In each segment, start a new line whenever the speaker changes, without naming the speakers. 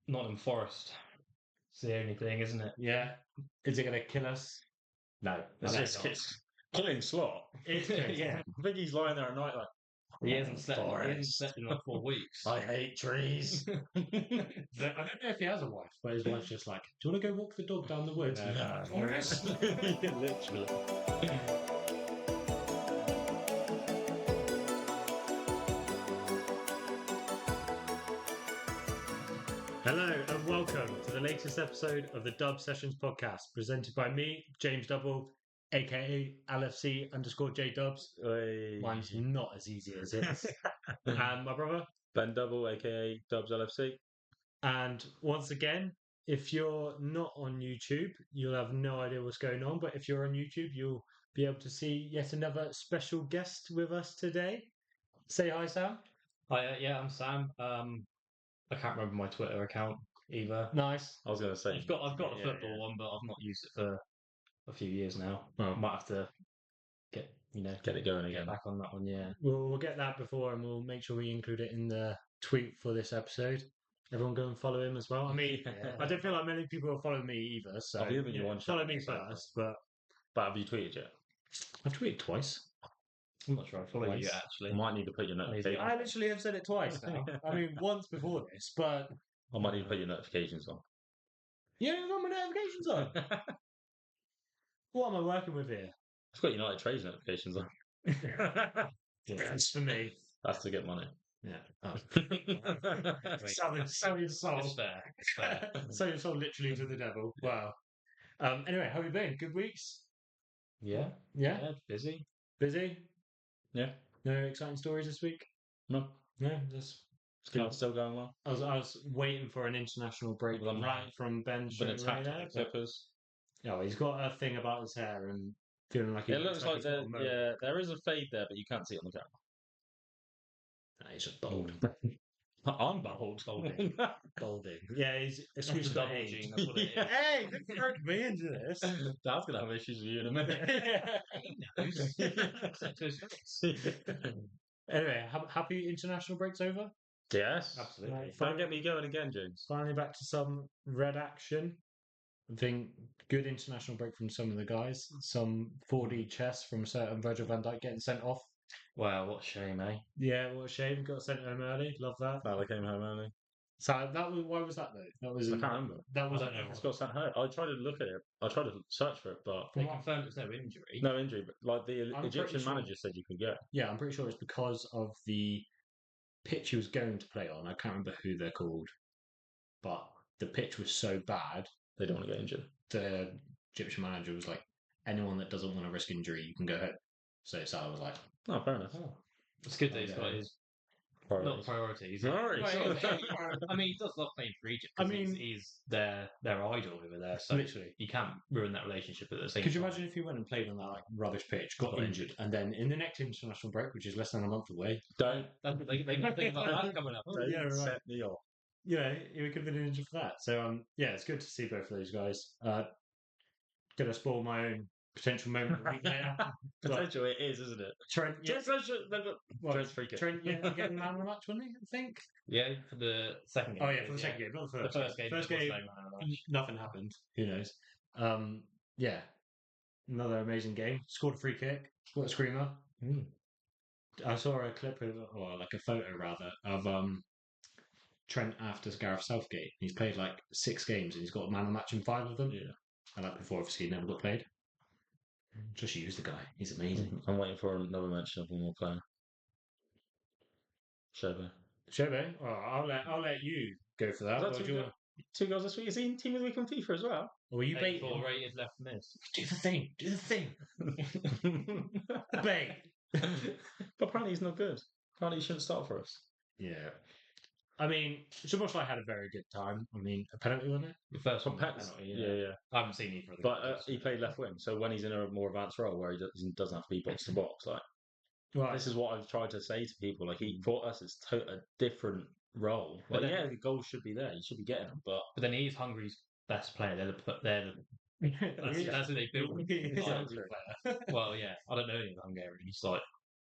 Nottingham Forest. It's the only thing, isn't it?
Yeah. Is it going to kill us? No.
It's
no,
just
it's
Killing Slot.
It's killing
yeah.
I think he's lying there at night like,
He hasn't slept. He hasn't
Forest.
slept in like 4 weeks.
I hate trees.
I don't know if he has a wife, but his wife's just like, do you want to go walk the dog down the woods?
No.
Forest.
Literally.
Hello and welcome to the latest episode of the Dub Sessions podcast, presented by me, James Double, aka LFC_J Dubs. Mine's not as easy as it is. And my brother.
Ben Double, aka Dubs LFC.
And once again, if you're not on YouTube, you'll have no idea what's going on. But if you're on YouTube, you'll be able to see yet another special guest with us today. Say hi, Sam.
Hi, yeah, I'm Sam. I can't remember my Twitter account either.
Nice.
I was going to say.
I've got the football one, but I've not used it for a few years now.
Oh.
Might have to get
it going again.
back on that one. Yeah.
We'll get that before, and we'll make sure we include it in the tweet for this episode. Everyone go and follow him as well. I mean, I don't feel like many people will follow me either, so
I'll be giving you one
follow
shout
me
out.
first. But
have you tweeted yet?
I've tweeted twice.
I'm not sure I follow you
I
actually.
might need to put your notifications.
I literally have said it twice now. I mean, once before this, but
I might need to put your notifications on.
you haven't got my notifications on. What am I working with here?
I've got United Trades notifications on.
That's for me.
That's to get money.
Yeah. Oh.
Wait.
Sell your soul.
It's fair. It's fair.
Sell your soul literally to the devil. Wow. Anyway, how have you been? Good weeks?
Yeah.
Yeah?
Yeah. Busy.
Busy?
Yeah.
No exciting stories this week?
No.
No, just
Still going well.
I was waiting for an international break
Well, I'm
right from Ben
Been
straight
attacked
away
by
there,
the Clippers.
but he's got a thing about his hair and feeling like
It looks like
he's got a mohawk.
there is a fade there, but you can't see it on the camera.
Nah, he's just bald.
I'm bald.
Balding.
Balding. Yeah, he's exclusive
Double
age.
gene, that's what it is.
Hey, don't throw me into this.
Dad's gonna have issues with you in a minute.
Anyway, happy international break's over.
Yes,
Absolutely.
Right.
Don't get me going again, James.
Finally back to some red action. I think good international break from some of the guys. Some 4D chess from certain Virgil van Dijk getting sent off.
Wow, what a shame, eh?
Yeah, what a shame. Got sent home early. Love that.
No, they came home early.
So that was why was that though? That was
I can't remember.
that was
I don't know.
It's got sent home. I tried to look at it. I tried to search for it, but
They confirmed it's no injury.
no injury. But like the
I'm
Egyptian
pretty sure-
manager said, you could get.
Yeah, I'm pretty sure it's because of the pitch he was going to play on. I can't remember who they're called, but the pitch was so bad.
They don't want to get injured.
The Egyptian manager was like, anyone that doesn't want to risk injury, you can go home. So Salah was like,
Oh, fair enough.
It's good that he's got his not priorities.
Priorities.
Well, I mean, he does love playing for Egypt.
I
'cause
mean-
he's their idol over there. So
Literally.
you can't ruin that relationship at the same
could you
time.
imagine if he went and played on that like rubbish pitch, got
Got
injured, and then in the next international break, which is less than a month away,
Don't
They can think about that coming up.
Yeah, right.
set me off.
yeah, he could have been injured for that. So yeah, it's good to see both of those guys. Gonna spoil my own potential moment of the week later. But
Potential it is, isn't it?
Trent, yeah, well,
Trent's free kick.
Trent, yeah, getting man of the match, wasn't he? I think.
Yeah, for the second game.
Oh yeah, for the second game, not the
The
first.
first game.
First
there was
game,
no man of the match.
nothing happened. Who knows? Yeah, another amazing game. Scored a free kick. What a screamer! I saw a clip of, or like a photo rather, of Trent after Gareth Southgate. He's played like 6 games and he's got a man of the match in 5 of them.
Yeah.
And like before, obviously, he never got played. Just use the guy. He's amazing.
I'm waiting for another mention of one more player. Shebe.
Shebe, well, I'll let you go for that.
Is that
What do
two
you
goals?
want?
2 goals this week. Is he in team of the week on FIFA as well?
Or were you baiting?
84 rated left miss.
Do the thing. Do the thing. Bait.
But apparently he's not good. Apparently he shouldn't start for us.
Yeah. I mean, Szoboszlai had a very good time. I mean, a penalty, wasn't it?
The first one.
Pets.
penalty,
Yeah, yeah.
I haven't seen either of the
But
games.
he played left wing, so when he's in a more advanced role where he doesn't have to be box to box, like
Right.
this is what I've tried to say to people. Like for us, it's a different role.
But
Like
then-
yeah, the goals should be there. You should be getting them, but
But then he's Hungary's best player. That's who they built.
He is
Oh,
actually a player.
Well, yeah, I don't know any of the Hungarians. Like,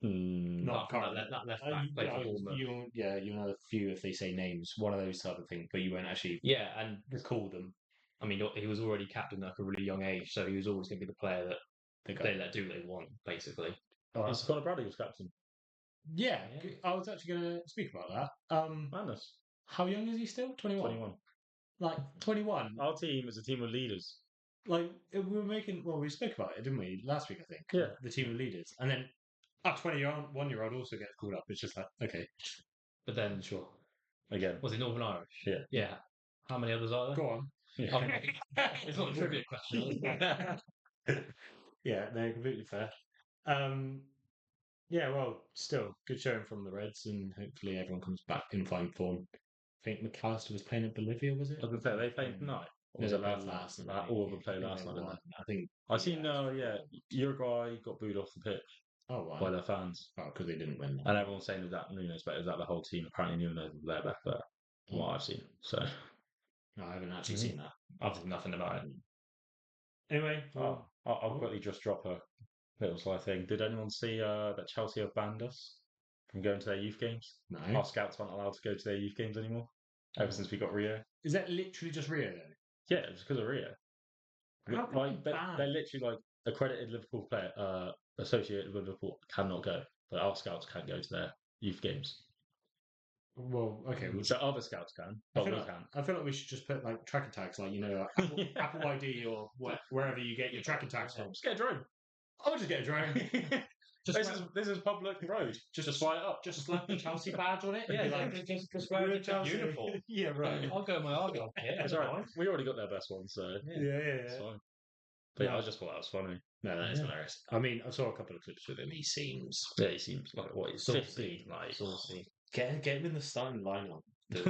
Apart from
currently.
that left back played for Bournemouth.
You know a few if they say names, one of those type of things, but you won't actually
Yeah, and
recall them.
I mean, he was already captain at a really young age, so he was always going to be the player that they let do what they want, basically.
It's Conor Bradley was captain.
Yeah,
Yeah.
I was actually going to speak about that.
Madness.
How young is he still? 21.
21.
Like 21.
Our team is a team of leaders.
Like we spoke about it, didn't we, last week? I think.
Yeah.
The team of leaders, and then a 21-year-old also gets called up. It's just like okay,
But then,
sure.
Again.
was he Northern Irish?
Yeah.
Yeah. How many others are there?
Go on.
Yeah.
Okay. It's not a trivia question.
Yeah, no, completely fair. Yeah, well, still good showing from the Reds, and hopefully everyone comes back in fine form. I think McAllister was playing at Bolivia, was it?
I was going to say, they played tonight. Or was
No,
it
they played
last night?
night.
All of them
I
played
think
last
they
night, didn't
won.
they?
I think.
I seen, Uruguay got booed off the pitch
Oh, wow.
by their fans.
Oh, because they didn't win.
And everyone's saying that Nunes better. Is that the whole team? Apparently, Nunes was there better, from what I've seen. So,
No, I haven't actually seen that.
I've seen nothing about it.
Anyway,
I'll quickly just drop a little slight thing. Did anyone see that Chelsea have banned us from going to their youth games?
no.
Our scouts aren't allowed to go to their youth games anymore ever since we got Rio.
Is that literally just Rio though?
Yeah, it's because of Rio.
How can
Like
they ban?
they're literally like accredited Liverpool player associated with Liverpool cannot go, but our scouts can't go to their youth games.
Well, okay.
So other scouts can,
I
but
feel,
we
like,
can't.
I feel like we should just put like tracking tags, like like Apple ID or wherever you get your tracking tags from.
Just get a drone.
I'll just get a drone.
This is public road. Just fly it up.
Just slap the Chelsea badge on it.
Yeah,
like,
just wear the Chelsea
uniform. Yeah, right.
I'll go in my Argyle kit.
It's all right. We already got their best one, so
Yeah.
it's fine. But yeah, I just thought that was funny.
No, that is hilarious. I mean, I saw a couple of clips with him. He seems
Yeah, he seems like what he's
saucy,
50, like
saucy.
get him in the starting lineup. No,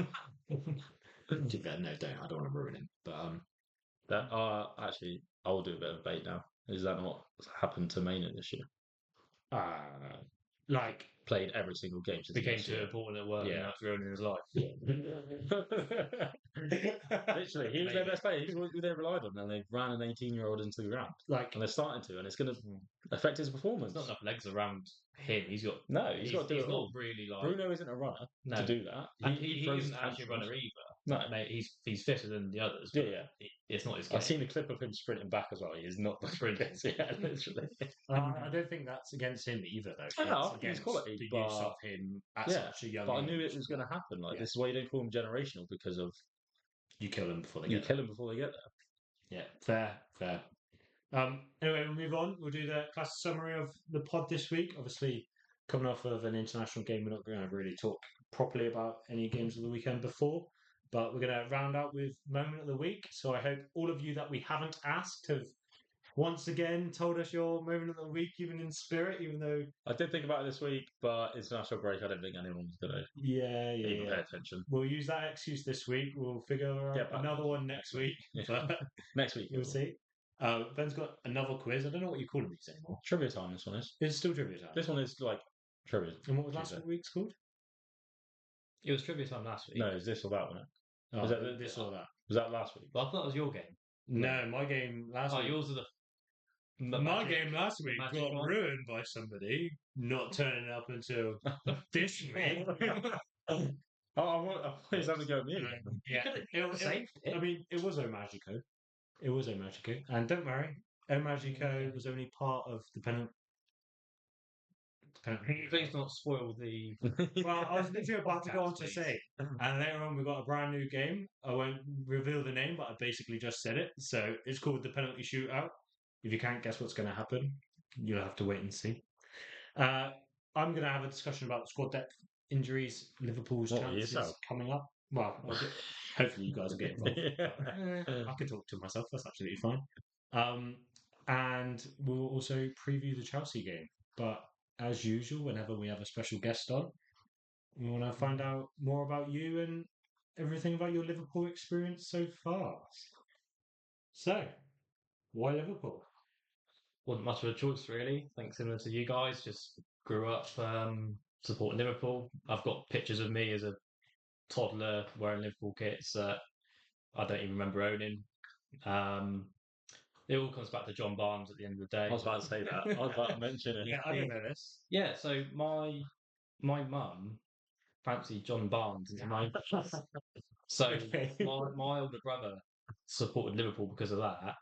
don't. I don't want to ruin him. But
that. Actually, I'll do a bit of bait now. Is that not what happened to Maynard this year?
like
Played every single game since
Became
this
too
year.
important at work,
Yeah.
and that's ruining his life.
Literally, he was their best player. He's what they relied on, and they ran an 18-year-old into the ground.
Like,
And they're starting to, and it's going to affect his performance.
There's not enough legs around him. He's got
He's got to do
he's
it
not
all.
really like
Bruno isn't a runner
No.
to do that.
and he
throws
isn't actually a
tantrums.
runner either.
No,
Mate, he's fitter than the others.
Yeah,
but
yeah.
It's not his game.
I've seen a clip of him sprinting back as well. He is not the
Sprinting.
Yeah, literally.
I don't think that's against him either, though.
I know,
It's
I think he's
against
quality,
the
but-
use of him at
Yeah,
such a young
But I
age.
knew it was going to happen. Like,
Yeah.
this is why you don't call him generational, because of
You kill them before they
you
get
kill him before they get there.
Yeah, fair. Anyway, we'll move on. We'll do the class summary of the pod this week. Obviously, coming off of an international game, we're not going to really talk properly about any games of the weekend before, but we're going to round out with moment of the week. So I hope all of you that we haven't asked have once again told us your moment of the week, even in spirit, even though
I did think about it this week, but international break, I don't think anyone was going to even pay attention.
We'll use that excuse this week. We'll figure out
Get back
another one next week. But
Next week,
we'll see. Ben's got another quiz. I don't know what you call these anymore.
Trivia time, this one is.
It's still trivia time.
This one is like trivia.
And what was last
Tuesday.
week's called?
It was trivia time last week.
No, is this or that one?
Oh,
Was that
this or that?
Was that last week?
But I thought it was your game.
No, my game last week.
Yours are the.
My game last week
magic
got
one?
ruined by somebody not turning up until this week.
I thought he was having to go at me again.
I mean, it was O Magico. It was O Magico. And don't worry, O Magico was only part of the penalty.
Please not spoil the.
Well, I was literally about to go on to say, and later on we got a brand new game. I won't reveal the name, but I basically just said it. So it's called the penalty shootout. If you can't guess what's going to happen, you'll have to wait and see. I'm going to have a discussion about squad depth, injuries, Liverpool's chances coming up. Well, hopefully you guys will get involved. I can talk to myself. That's absolutely fine. And we'll also preview the Chelsea game. But as usual, whenever we have a special guest on, we want to find out more about you and everything about your Liverpool experience so far. So, why Liverpool?
Wasn't much of a choice, really. I think similar to you guys, just grew up supporting Liverpool. I've got pictures of me as a toddler wearing Liverpool kits that I don't even remember owning. it all comes back to John Barnes at the end of the day.
I was about to say that. I was about to mention it.
Yeah, I didn't know this.
Yeah, so my mum fancied John Barnes into my so
Okay.
my older brother supported Liverpool because of that.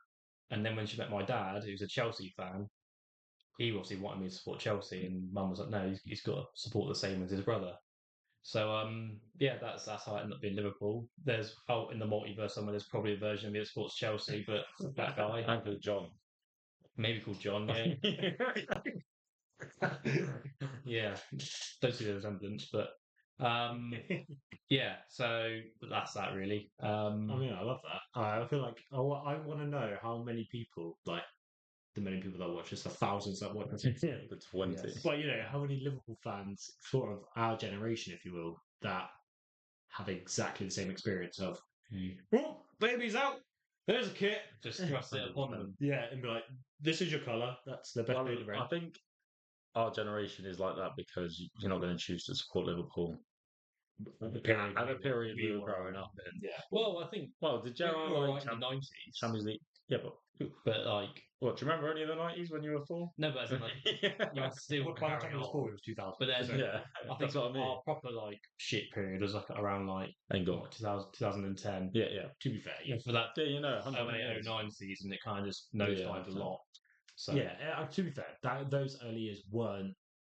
And then when she met my dad, who's a Chelsea fan, he obviously wanted me to support Chelsea, and mum was like, no, he's got to support the same as his brother. So yeah, that's how it ended up being Liverpool. There's in the multiverse somewhere there's probably a version of me that supports Chelsea, but that guy,
Uncle John.
maybe called John, yeah. Yeah, don't see the resemblance, but yeah. So that's that really.
I mean, I love that. I feel like I want to know how many people, like the many people that watch this, the thousands that watch this.
The 20.
Yes.
But how many Liverpool fans, sort of our generation, if you will, that have exactly the same experience of, oh, baby's out. There's a kit.
Just thrust it upon them.
Yeah, and be like, this is your colour. That's the best
Well,
bit of red.
I think our generation is like that because you're not going to choose to support Liverpool. At the period we were growing up in.
Yeah.
Well, I think
Well, did
we
Gerrard
were
like
right in the 90s,
Champions League? Yeah,
but like
what? Do you remember any of the 90s when you were 4?
no, but as in, like you had to still
Well, by the
carry
time it was
on.
4, it was 2000.
But then,
So,
yeah,
I think
that's what I mean.
our proper like shit period was like around like
And go.
2010.
Yeah, yeah.
to be fair,
Yeah, for that
Yeah, you know,
08, 09 season, it kind of just nosedived a
Yeah.
lot. So
yeah, to be fair, those early years weren't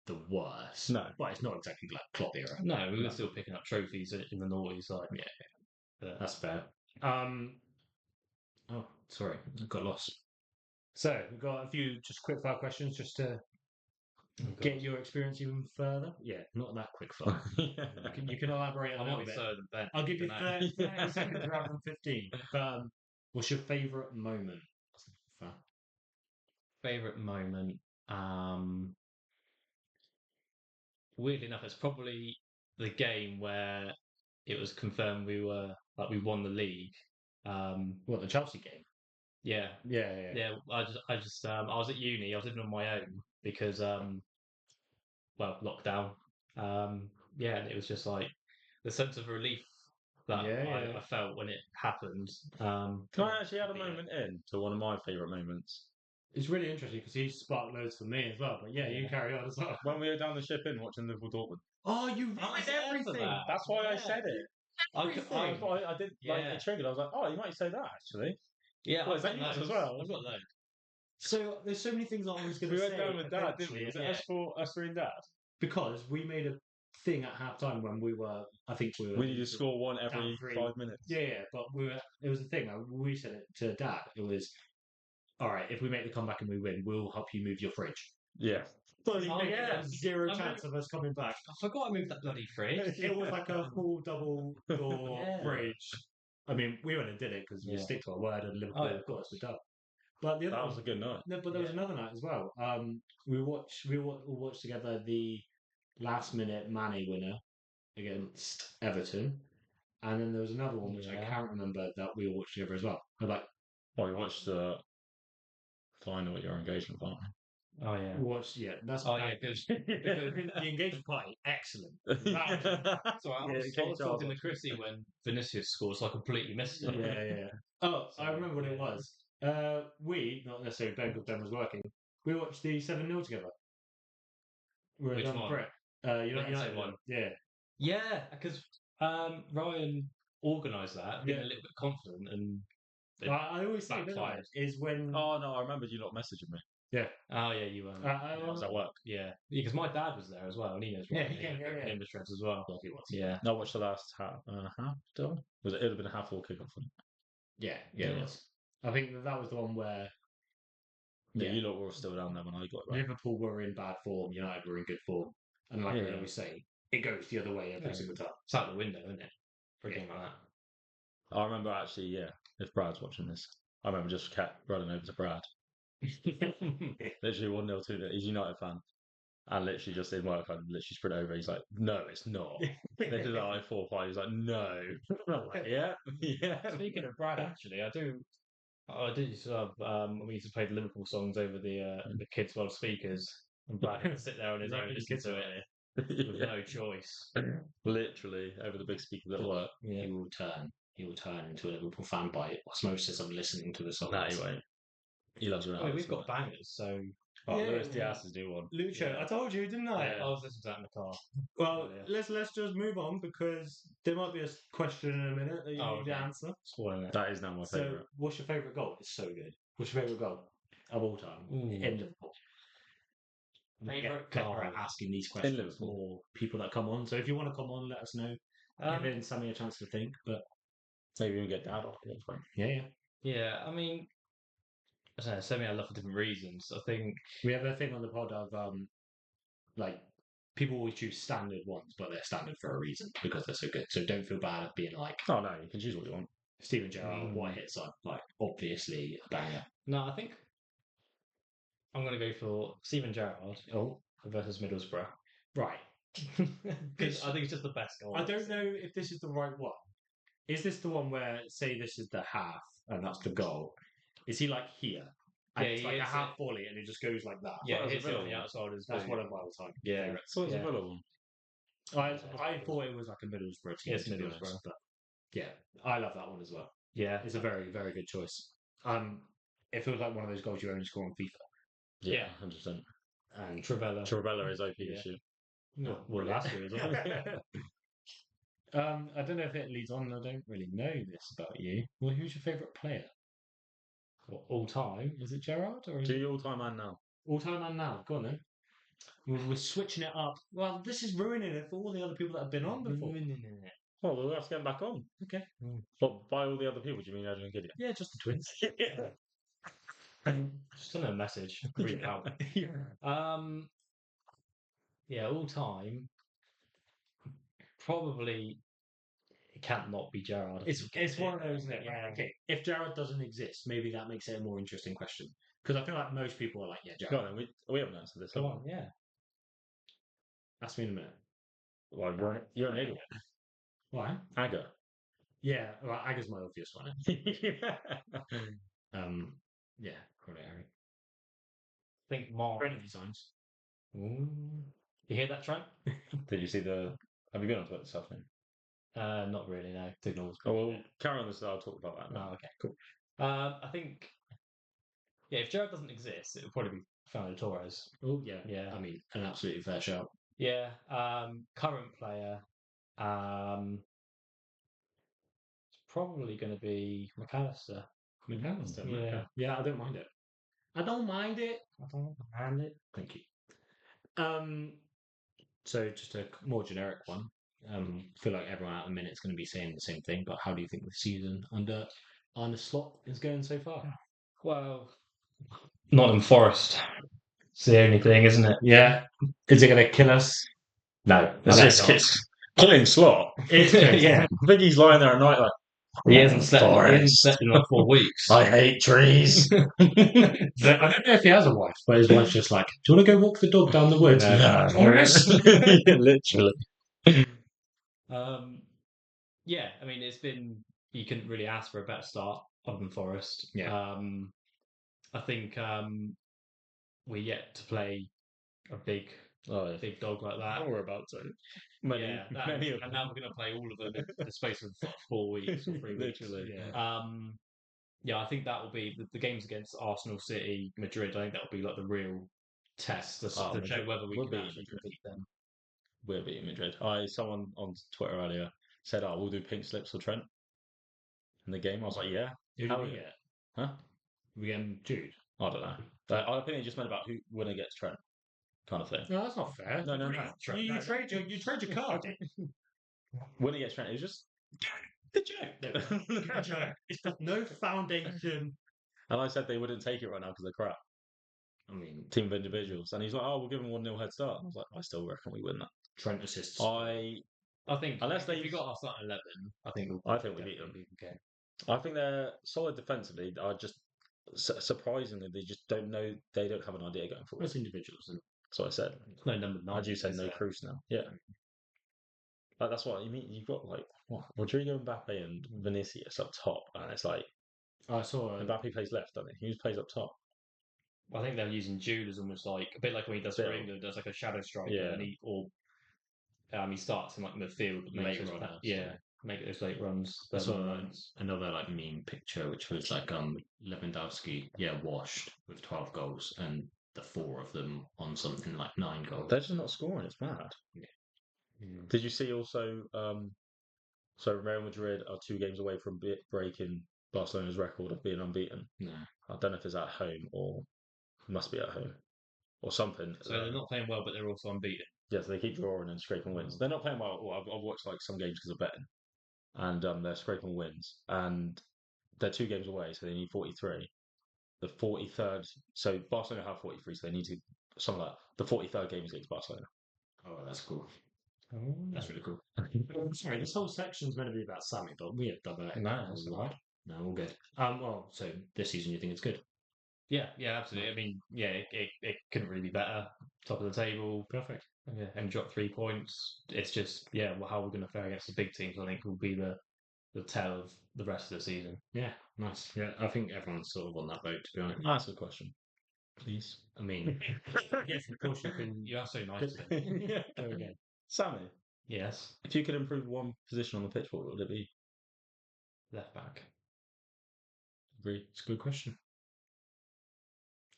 the worst.
No.
But it's not exactly like Klopp era.
no, we were
No.
still picking up trophies in the noughties. Like
Yeah.
but,
That's fair. Oh, sorry, I got lost. So we've got a few just quick fire questions just to get your experience even further. Yeah, not that quick fire. You can elaborate a
I
little
might be
bit.
slower than Ben.
I'll give you
for now.
30 seconds rather than 15. But what's your favourite moment?
Favorite moment. Weirdly enough, it's probably the game where it was confirmed we won the league.
What, the Chelsea game?
Yeah,
Yeah.
yeah. I was at uni. I was living on my own because well, lockdown. Yeah, and it was just like the sense of relief that
Yeah.
I felt when it happened.
Can I actually add a moment in to one of my favourite moments?
It's really interesting because he sparked loads for me as well. But yeah, you carry on as well.
When we were down the ship in watching Liverpool Dortmund.
Oh, you
I
read
was there for
everything.
that.
That's why I
Yeah.
said it. I did like
Yeah.
it triggered. I was like, oh, you might say that actually.
Yeah,
Well,
I've
is that
got
yours
loads.
as well?
I've got loads.
So there's so many things I was going
We
to say.
went down with Dad, didn't we? Was it
Yeah.
us three and Dad?
Because we made a thing at halftime when we were. I think we were.
We need to score one every
down 3.
5 minutes.
Yeah, but it was a thing. We said it to Dad. It was, all right, if we make the comeback and we win, we'll help you move your fridge.
Yeah.
But
Oh, yeah.
zero
I
chance of us coming back.
I forgot I moved that bloody fridge.
It was like a full double door
Yeah.
fridge. I mean, we went and did it because we
Yeah.
stick to our word and Liverpool,
Oh, yeah.
of course, we done. But the other
That
one
was a good night.
No, but there was another night as well. We watched together the last minute Mane winner against Everton, and then there was another one which I
Yeah.
can't remember that we all watched together as well. But like,
Well, we watched the final at your engagement party.
Oh yeah.
that's
Oh yeah, because
the engagement party, excellent.
so I
Yeah,
was,
it came to
talking
us.
to Chrissy when Vinicius scored, so I completely missed it.
Yeah. Oh, I remember what it was. We, not necessarily Ben, because Ben was working. We watched the 7-0 together. We were
Which
down
one?
Brit.
United one.
Yeah.
Yeah, because Ryan organised that, being a little bit confident, and
I always say, don't I,
backfired.
is when.
Oh no, I remembered you lot messaging me.
Oh yeah, you were.
I was at work.
Yeah, because my dad was there as well, and he knows.
Yeah,
Ryan,
he came, yeah.
in the stress as well.
Well, he was.
Yeah.
No, I watched the last half. Still, was it? It would have been a half or kickoff.
Yeah, it was. I think that was the one where
Yeah, you lot were still down there when I got back.
Liverpool were in bad form, United were in good form. And like I
Yeah.
always say, it goes the other way every single time.
It's out the window, isn't it? For a game like that.
I remember actually, yeah, if Brad's watching this, I remember just kept running over to Brad. Literally 1-0, 2-0. He's a United fan. And literally just in work, I literally sprint over. He's like, no, it's not. They did that like 4-5. He's like, no. I'm like, yeah.
Speaking of Brad, actually, I did used to have, we used to play the Liverpool songs over the kids' world speakers, and Brad had to sit there on his own and listen to it with no choice.
Literally over the big speakers at work.
Yeah.
He will turn into a Liverpool fan by osmosis of listening to the song.
No, he won't. He loves Ronaldo.
I mean, we've got bangers, so
Oh,
Yeah,
Luis
yeah.
Diaz is new one.
Lucho, I told you, didn't I?
Yeah.
I was listening to that in the car.
Well,
Yeah.
let's just move on because there might be a question in a minute that you need to
okay.
answer.
Spoiling it.
That is now my
So,
favourite.
what's your favourite goal? It's so good. What's your favourite goal of all time
Ooh.
in Liverpool?
Favourite
Clever at
goal
asking these questions.
Liverpool.
More people that come on. So if you want to come on, let us know. Give in Sammy a chance to think. But
Maybe even get Dad off at one point.
yeah.
Yeah, I mean, I don't know, so many I love for different reasons. I think
We have a thing on the pod of like people always choose standard ones, but they're standard for a reason because they're so good. So don't feel bad at being like
Oh, no, you can choose what you want.
Steven Gerrard, what hits on like obviously a banger.
no, I think I'm gonna go for Steven Gerrard
Oh,
versus Middlesbrough
right.
because I think it's just the best goal.
I don't know if this is the right one. Is this the one where say this is the half and that's the goal? Is he like here? And
Yeah,
it's
he
like a
hits
half
it.
volley and it just goes like that.
Yeah,
Well,
it
that's
hits
a
it
Villa
on the
one.
outside of his
That's
boot.
one of my all-time
Yeah.
favourites.
So it's
Yeah.
a Villa one.
I thought it was like a Middlesbrough team.
It's
to be
Middlesbrough.
honest, but yeah, I love that one as well.
Yeah,
It's a very, very good choice. It feels like one of those goals you only score on FIFA.
Yeah,
Yeah.
100%.
And
Travella.
Trabella is OP
Yeah.
this year.
Well, last year as well.
I don't know if it leads on. I don't really know this about you. Well, who's your favourite player?
What, all time?
Is it Gerrard or is
Do
it
your all-time man now?
all-time and now? Go on then. We're switching it up. Well, this is ruining it for all the other people that have been on before.
Oh, well, we'll have to get him back on.
Okay.
But by all the other people, do you mean Adrian Gideon?
Yeah, just the twins.
Just send a message. Read out. Yeah, all time. Probably it can't not be Gerrard.
It's one of those, isn't it? Yeah. Okay. If Gerrard doesn't exist, maybe that makes it a more interesting question. Because I feel like most people are like, yeah,
Go
Gerrard.
on then, we haven't answered this.
Come
have
on, yeah.
Ask me in a minute.
we? Well, you're an idiot.
Why?
Aga.
Yeah, well, Aga's my obvious one. Yeah, probably Harry.
Think Mark.
Trent if he signs.
You hear that, Trent?
Did you see the... Have you been on Twitter this afternoon?
Not really. No. Signals.
Oh, well, carry on this. I'll talk about that now.
Oh, okay, cool. I think, yeah, if Gerrard doesn't exist, it would probably be Fernando Torres.
Oh, yeah.
Yeah.
I mean, an absolutely fair shout.
Yeah. Current player. It's probably going to be McAllister.
McAllister.
Yeah.
Okay. Yeah, I don't mind it. I don't mind it.
I don't mind it.
Thank you. So just a more generic one. I feel like everyone at the minute is going to be saying the same thing, but how do you think the season under Arne Slot is going so far?
Well, Nottingham Forest. It's the only thing, isn't it?
Yeah. Is it going to kill us? No.
It's killing Slot.
Yeah.
I think he's lying there at night like,
He hasn't slept in like 4 weeks.
I hate trees.
I don't know if he has a wife, but his wife's just like, do you want to go walk the dog down the woods?
Yeah, literally.
Yeah, I mean, it's been, you couldn't really ask for a better start other than Forest.
Yeah.
I think we're yet to play a big dog like that.
We're about to.
And now we're going to play all of them in the space of 4 weeks or 3 weeks.
Literally.
Yeah, I think that will be the games against Arsenal, City, Madrid. I think that will be like the real test to show whether we can actually beat them.
We're beating Madrid. Someone on Twitter earlier said, "Oh, we'll do pink slips for Trent in the game." I was like, "Yeah."
Who do we get?
Huh?
We get Jude.
I don't know. I think they just meant about who winner gets Trent, kind of thing.
No, that's not fair.
No.
You trade your card.
Winner gets Trent. It was just the joke.
It's got no foundation.
And I said they wouldn't take it right now because they're crap.
I mean,
Team of individuals. And he's like, "Oh, we'll give them 1-0 head start." I was like, "I still reckon we win that."
Trent assists.
I think
unless
if you got our starting 11, I think
we beat them.
Okay.
I think they're solid defensively. I just surprisingly they just don't know. They don't have an idea going forward.
It's individuals. And
That's what I said.
No number 9.
As you said, no Cruz now. Yeah. Like, that's what you mean. You've got like Rodrigo, Mbappe, and Vinicius up top, and it's like
I saw
Mbappe plays left, doesn't he? He plays up top.
I think they're using Jude as almost like a bit like when he does for England, does like a shadow striker,
Yeah.
and he starts in like midfield, but makes
Later
us
on.
yeah. make those late runs.
I saw
moments.
another like meme picture, which was like Lewandowski, washed with 12 goals, and the 4 of them on something like 9 goals.
They're just not scoring. It's mad.
Mm.
Did you see also? So Real Madrid are 2 games away from breaking Barcelona's record of being unbeaten.
No.
I don't know if it's at home or it must be at home or something.
So they're not playing well, but they're also unbeaten.
Yes, they keep drawing and scraping wins. They're not playing well. Well, I've watched like some games because of betting, and they're scraping wins, and they're 2 games away, so they need 43. The 43rd, so Barcelona have 43, so they need to some of that. The 43rd game is against Barcelona.
Oh, that's cool.
Oh,
That's really cool. Sorry, this whole section's meant to be about Sammy, but we have done that.
No, that's all right.
No, all good. Well, so this season you think it's good?
Yeah, absolutely. I mean, it couldn't really be better. Top of the table.
Perfect.
Yeah, and drop 3 points. It's just, well, how we're going to fare against the big teams, I think, will be the tell of the rest of the season.
Yeah, nice. Yeah, I think everyone's sort of on that boat, to be honest.
That's a question, please.
I mean, yes, of course you can.
You are so nice to me.
Go again.
Sammy,
Yes,
if you could improve one position on the pitch, what would it be?
left back.
Agree.
It's a good question.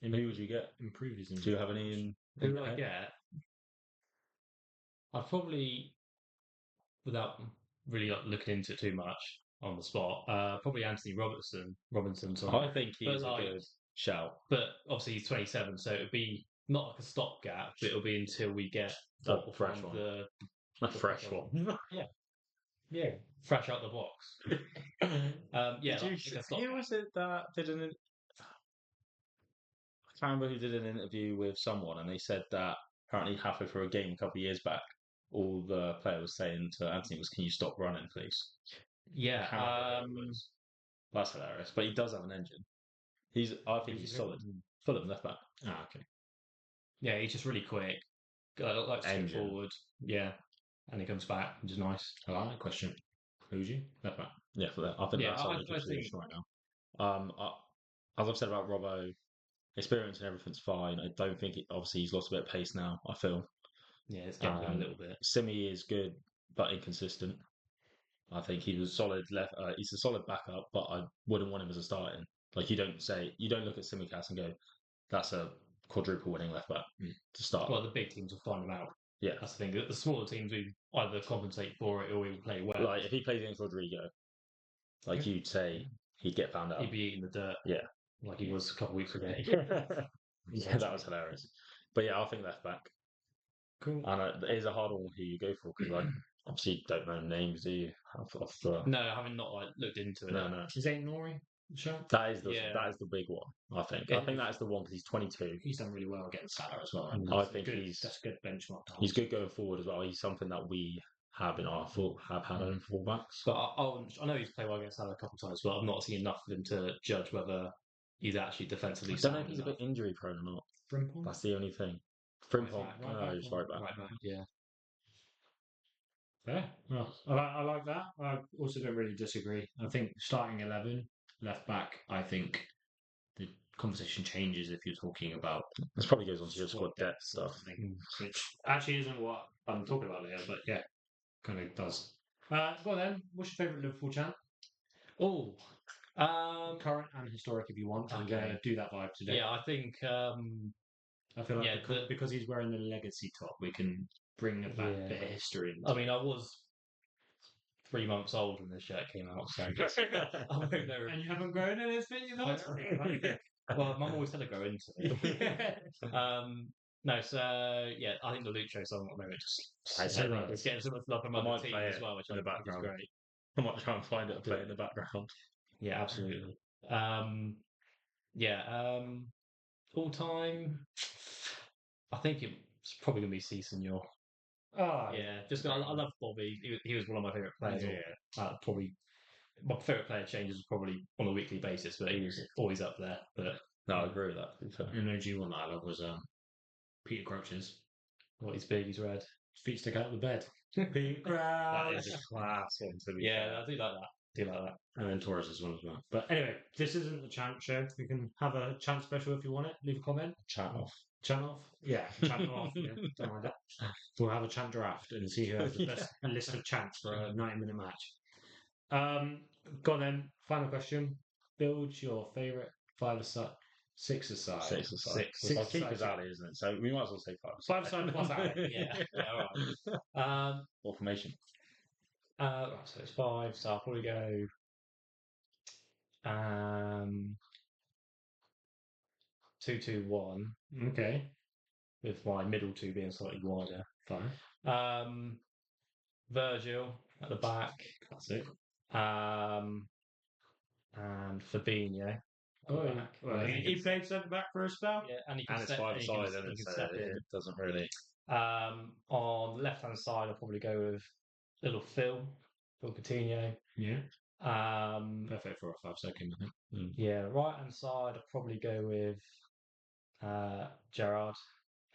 Who would you get?
Improve his.
Do you have any in?
Who would I get? I'd probably, without really looking into it too much on the spot, probably Anthony Robinson. Sorry.
I think he's a good shout.
But obviously he's 27, so it would be not like a stopgap, but it'll be until we get
A fresh one. A fresh one.
Yeah, fresh out the box.
Who was it that did an? I can't remember who did an interview with someone, and they said that apparently halfway through a game a couple of years back, all the player was saying to Anthony was, "Can you stop running, please?"
Yeah,
I can't remember who it was. That's hilarious. But he does have an engine. I think he's solid. Fulham left back.
Ah, okay.
yeah, he's just really quick. Like to
Engine.
step forward. Yeah, and he comes back, which is nice.
I like that question. Who's you? Left back.
Yeah, for that. I think
Yeah,
that's
I
solid
think-
position right now. As I've said about Robbo, experience and everything's fine. I don't think obviously he's lost a bit of pace now. I feel.
Yeah, it's getting down a little bit.
Simi is good but inconsistent. I think he was solid left. He's a solid backup, but I wouldn't want him as a starting. Like you don't look at Simicast and go, "That's a quadruple winning left back to start."
Well, the big teams will find him out.
Yeah,
That's the thing. The smaller teams will either compensate for it or he will play well.
like if he plays against Rodrigo, like you'd say, he'd get found out.
He'd be eating the dirt.
Yeah,
like he was a couple of weeks ago.
Yeah, that was hilarious. But yeah, I think left back.
Cool.
And it is a hard one who you go for because I obviously don't know names, do you?
No, having not looked into it.
No.
Is Ain't Nori? Sure.
That is the big one. I think.
Yeah.
I think that is the one because he's 22.
He's done really well against Salah as well.
I think
that's a good benchmark.
He's good going forward as well. He's something that we have in our have had in fullbacks.
But I know he's played well against Salah a couple of times, but I've not seen enough of him to judge whether he's actually defensively
I don't know
sound
if he's
enough.
a bit injury prone or not.
Frimpong?
That's the only thing. Frimpong, he's right back.
Right back, yeah.
Fair. Well, I like that. I also don't really disagree. I think starting 11, left back, I think the conversation changes if you're talking about.
This probably goes on to your squad depth stuff.
Which actually isn't what I'm talking about here, but yeah, kind of does. Well then, what's your favourite Liverpool chant?
Oh,
Current and historic if you want. I'm going to do that vibe today.
yeah, I think
I feel like because he's wearing the legacy top, we can bring back a bit of history.
I mean, I was 3 months old when this shirt came out, so I won't know.
And you haven't grown in it, you know?
Well, Mum always said to go into it. No, so yeah, I think the Lucho song at the moment it's getting so much love from other teams as well, which I think is great.
I might try and find it and play it in the background.
Yeah, absolutely. All time, I think it's probably going to be C Senor.
Oh,
Yeah, just I love Bobby. He was one of my favourite players. Probably my favourite player changes probably on a weekly basis, but he was always up there. But
no, I agree with that.
An OG one that I love was Peter Crouch's.
What he's big, he's red.
Feet stick out of the bed. Peter Crouch.
That is a class one to be
Yeah, I do like that.
And then Torres is one as well. But anyway, this isn't the chant show. We can have a chant special if you want it. Leave a comment.
Chant off.
Chant off? Yeah, chant off. Yeah, don't mind that. We'll have a chant draft and see who has the best list of chants for a 90-minute match. Go on then. Final question. Build your favourite five-a-side, six-a-side.
Six-a-side.
Six.
Well, keeper's alley, isn't it? So we might as well say
Five-a-side plus alley.
Yeah. All right.
Or formation.
Right, so it's 5. So I'll probably go 2-2-1
Okay.
with my middle two being slightly wider.
Fine.
Virgil at the back.
Classic.
And Fabinho at the back.
Well, he played centre back for a spell.
Yeah, and he can
And it's
step, and he
five-a-side,
can,
and
he
it?
can
So
step in.
it doesn't really.
On the left-hand side, I'll probably go with little Phil Coutinho.
Yeah.
Um,
Perfect for a 5-second, I think.
yeah, right-hand side, I'll probably go with Gerrard,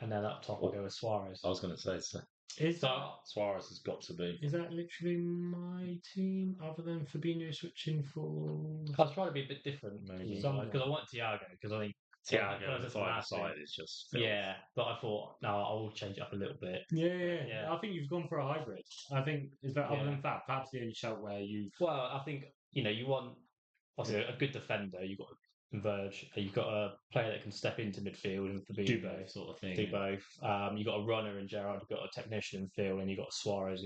and then up top I'll go with Suarez.
I was going to say so.
Is that
Suarez has got to be.
Is that literally my team, other than Fabinho switching for?
I was trying to be a bit different,
Maybe.
because I want Thiago, because I think
Thiago
on
the five-a-side is just.
Yeah, but I thought no, I will change it up a little bit.
Yeah. I think you've gone for a hybrid. I think is that other than Fab, perhaps the only shout where you've.
Well, I think you want obviously a good defender. You've got to converge. You've got a player that can step into midfield and
Do both sort of thing.
Do both. You've got a runner in Gerrard. You've got a technician in Phil, and you've got Suarez.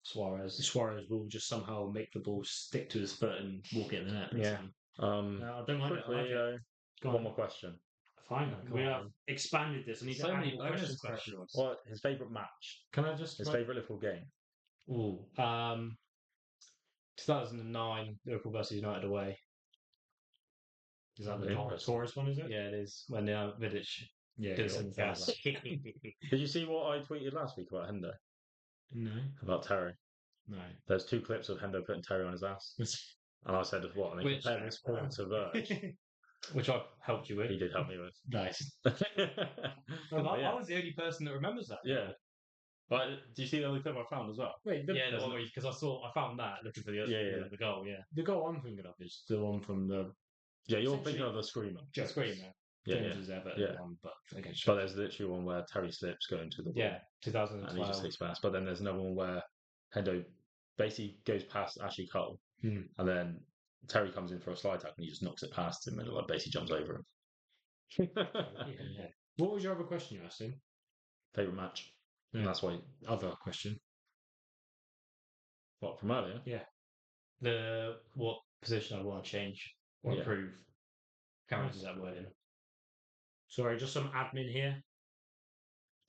Suarez will just somehow make the ball stick to his foot and walk it in the net.
Yeah.
No, I don't mind it.
One more question.
Fine. We have expanded this. I need
so
to add
many
more
bonus
questions.
What his favourite match?
Can I just
His favourite Liverpool game?
2009 Liverpool versus United away.
Is that the Taurus one? Is it?
Yeah, it is. When Vidic did
Yeah.
some gas.
Did you see what I tweeted last week about Hendo?
No.
About Terry?
No.
There's 2 clips of Hendo putting Terry on his ass. And I said, what? And they compared this form to Verge.
Which I helped you with.
He did help me with.
Nice.
I was the only person that remembers that.
Yeah. But do you see the other clip I found as well?
Wait,
the one where because I found that looking for the goal. Yeah,
the goal I'm thinking of is the one from the.
Yeah, you're thinking of the screamer.
Screamer.
Jones's Everton one, but against.
But there's literally one where Terry slips going to the ball.
2012.
And he just takes pass. But then there's another one where Hendo basically goes past Ashley Cole, and then Terry comes in for a slide tackle and he just knocks it past him and basically jumps over him.
What was your other question you asked him?
Favourite match.
Yeah.
And that's why.
Other question.
What, from earlier?
Yeah. What position I want to change or improve. Can't remember that word in.
Sorry, just some admin here.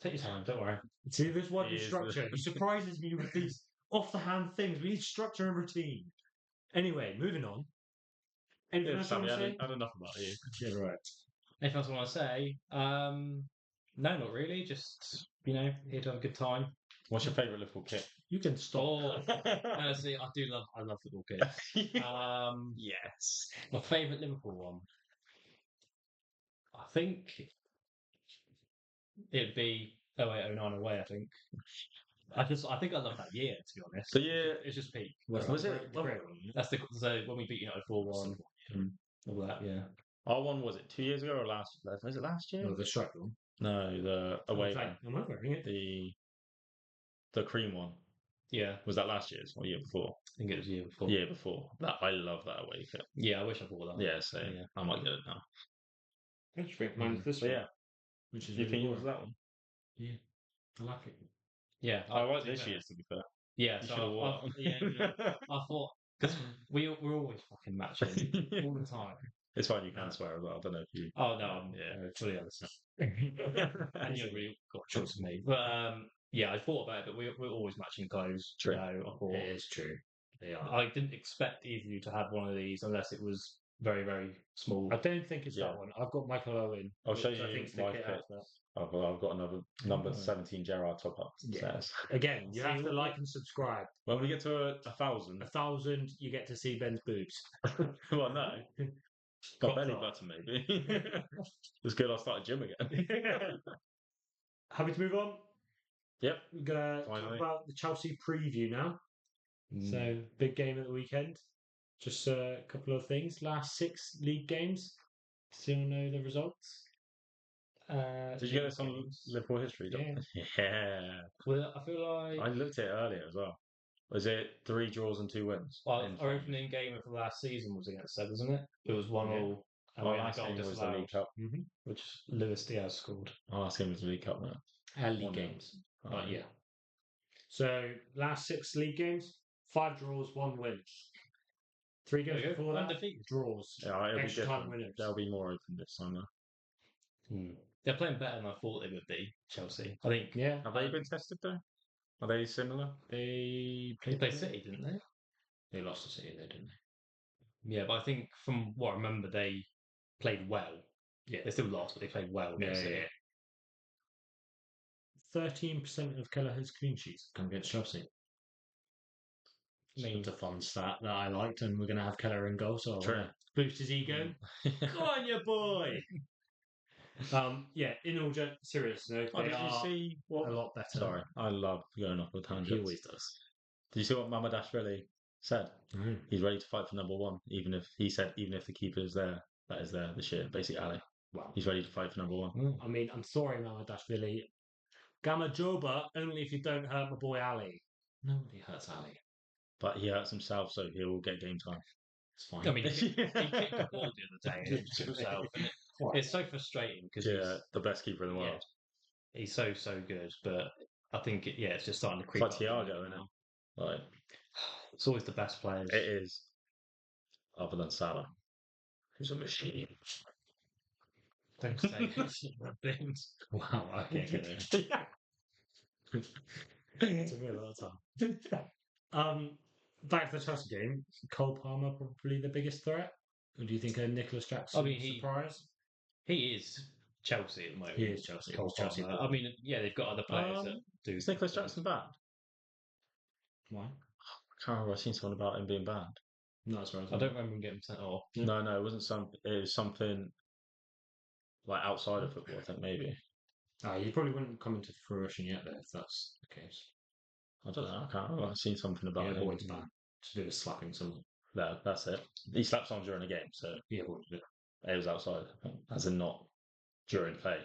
Take your time, don't worry.
See, this one is structure. He surprises me with these off-the-hand things. We need structure and routine. Anyway, moving on. Anything else you want to say?
I don't know enough about you.
Yeah, right.
Anything else I want to say? No, not really. Just, here to have a good time.
What's your favourite Liverpool kit?
You can stop.
See, I love football kits.
Yes.
My favourite Liverpool one. I think it'd be 08-09 away, I think. I think I love that year, to be honest.
The year
it's just peak.
Was it?
That's so when we beat United 4-1. All that, yeah.
Our one, was it 2 years ago or last? Was it last year?
No, the strike one.
No, the away one.
Am I wearing it?
The cream one.
Yeah.
Was that last year's or year before?
I think it was the year before.
Year before. I love that away kit.
Yeah, I wish I bought that.
Yeah, same. Yeah. I might get it now.
That's great. Mine's this one.
Yeah.
Which is
you
really
think it
cool.
was that one?
Yeah. I like it.
Yeah.
I like this year's, to be fair.
Yeah, so I thought, because we're always fucking matching all the time.
It's fine, you can swear as well. I don't know if you.
Oh, no, I'm fully understand. And you really got a choice of me. But I thought about it, but we're always matching clothes.
True.
I thought
It is true. They are.
I didn't expect either of you to have one of these unless it was very, very small.
I don't think it's that one. I've got Michael Owen.
I'll show you
I think
my kit. I've got another number 17 Gerrard top up.
Yeah. Again, you have to like and subscribe.
When we get to 1,000,
1,000, you get to see Ben's boobs.
Well, no. Got belly button, maybe. It's good I started gym again.
Happy to move on?
Yep.
We're going to talk about the Chelsea preview now. So, big game at the weekend. Just a couple of things. Last 6 league games. Still know the results.
Did you get this on Liverpool history?
Yeah.
Yeah.
Well, I feel like
I looked at it earlier as well. Was it 3 draws and 2 wins?
Well,
in
our
finals?
opening game of the last season was against Seb, wasn't it? It was 1-1. And
Our
we had a
last
goal
game was the
disallowed,
League Cup.
which Luis Diaz scored.
Our last game was the League Cup, no?
League
1-0.
games.
Oh,
But yeah. So last 6 league games, 5 draws, 1 win. 3 games
There you go,
before that,
undefeated.
draws.
Yeah, it'll be
Extra time
different.
winners.
They'll be more open this time, though.
They're playing better than I thought they would be, Chelsea. I think
Yeah.
Have they been tested, though? Are they similar?
They
they
played
played City, didn't they?
They lost to City, though, didn't they?
Yeah, but I think from what I remember, they played well.
Yeah.
They still lost, but they played well against City.
13% of Kelleher's clean sheets come against Chelsea.
I mean,
It's a fun stat that I liked, and we're going to have Keller in goal, so I'll
True.
boost his ego. Go on, you boy! Yeah, in all seriousness,
Oh,
they
did you
are
see
a
what?
lot better.
Sorry, I love going off with
He
tangents.
always does.
Did you see what Mamadashvili said?
Mm.
He's ready to fight for number 1, even if the keeper is there, that is there this year. Basically, Ali.
Well,
He's ready to fight for number 1.
I mean, I'm sorry, Mamadashvili. Gamajoba, only if you don't hurt my boy Ali. Nobody hurts Ali.
But he hurts himself, so he will get game time.
It's fine.
I mean, he kicked the ball the other day and to himself. And it's so frustrating because
Yeah, the best keeper in the world.
he's so good, but I think it's just starting to
It's
creep
like
up.
Thiago, isn't it? Like,
it's always the best players.
it is. Other than Salah, who's a machine.
Don't say things.
Wow, okay. It took me a lot of time. Back to the Chelsea game. Cole Palmer probably the biggest threat. Or do you think a Nicholas Jackson surprise?
He is Chelsea at the moment.
He is Chelsea.
Cole
Chelsea.
Palmer. I mean, they've got other players that do.
Is Nicholas Jackson banned?
Why?
I can't remember. I've seen something about him being banned.
Not as far as
I don't remember him getting sent off.
No, it wasn't it was something like outside of football, I think, maybe.
He probably wouldn't come into fruition yet, though, if that's the case.
I don't know. I can't remember. I've seen something about
Yeah,
him.
always banned to do with slapping someone.
No, that's it. He slapped someone during a game, so
Yeah, avoided it.
it was outside, as in not during play.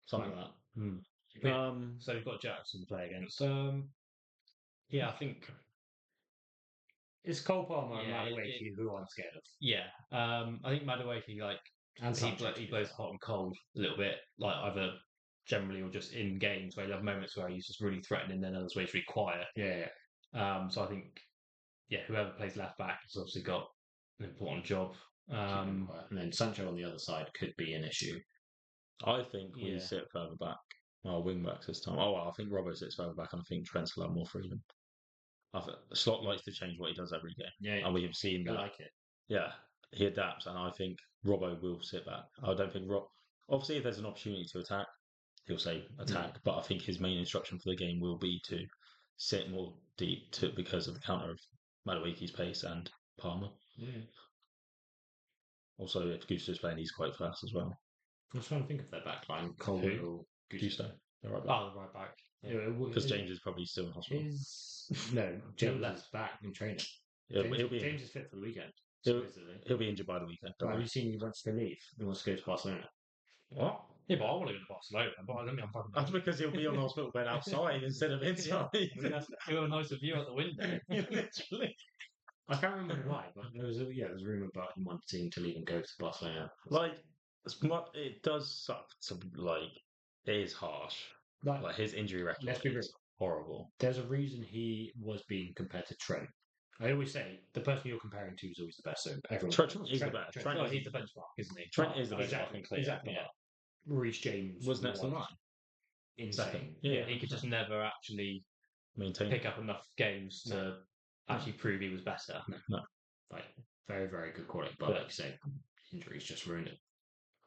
Something like that.
So we've got Jackson to play against. I think
It's Cole Palmer and
Yeah,
Madueke who I'm scared of.
Yeah, I think Madueke
And
he blows hot and cold a little bit, like either generally or just in games where you have moments where he's just really threatening, then others where he's really quiet.
Yeah.
So I think whoever plays left back has obviously got an important job.
And then Sancho on the other side could be an issue.
I think we sit further back. Our wing backs this time. Oh, well, I think Robbo sits further back, and I think Trent's will have more freedom. I think Slot likes to change what he does every game.
Yeah,
and we have seen
I
that.
like it.
Yeah, he adapts, and I think Robbo will sit back. I don't think obviously, if there's an opportunity to attack, he'll say attack. But I think his main instruction for the game will be to sit more deep because of the counter of Madueke's pace and Palmer.
Yeah.
Also, if Gusto's playing, he's quite fast as well.
I'm trying to think of their back line.
Who? Gusto.
The right back.
Because James is probably still in hospital.
James left back in training. James is fit for the weekend.
He'll be injured by the weekend.
Have you seen he wants to leave? He wants to go to Barcelona.
What? Yeah, but I want to go to Barcelona. But I mean, I'm fucking.
That's because he'll be on the hospital bed outside instead of inside.
We have a nicer view out the window.
Literally.
I can't remember why, but there was a rumor about him wanting to leave and go to Barcelona.
It does suck to it is harsh. Like his injury record.
Let's be real.
Horrible.
There's a reason he was being compared to Trent. I always say the person you're comparing to is always the best. So everyone
Trent is the best.
He's the benchmark, isn't he?
Trent is the benchmark.
Exactly. Yeah. Reece James
was next in line.
Insane.
Yeah, he could just never actually pick up enough games to actually prove he was better.
No.
Like very, very good quality, but like you say, injuries just ruined it.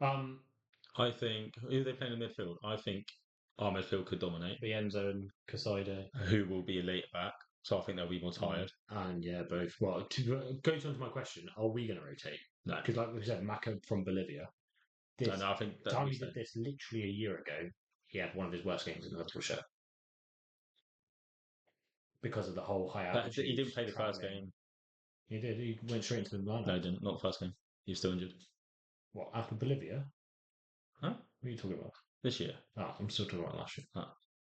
I think who are they playing in midfield? I think our midfield could dominate.
The Enzo and Casado.
Who will be elite back. So I think they'll be more tired.
And both. Well, going on to my question, are we going to rotate?
No.
Because like we said, Maka from Bolivia.
I think
time he did this literally a year ago, he had one of his worst games in the Liverpool shirt. Because of the whole high altitude.
He didn't play the first game.
He did. He went straight into the lineup.
No, he didn't. Not the first game. He was still injured.
What, after Bolivia?
Huh?
What are you talking about?
This year.
I'm still talking about last year.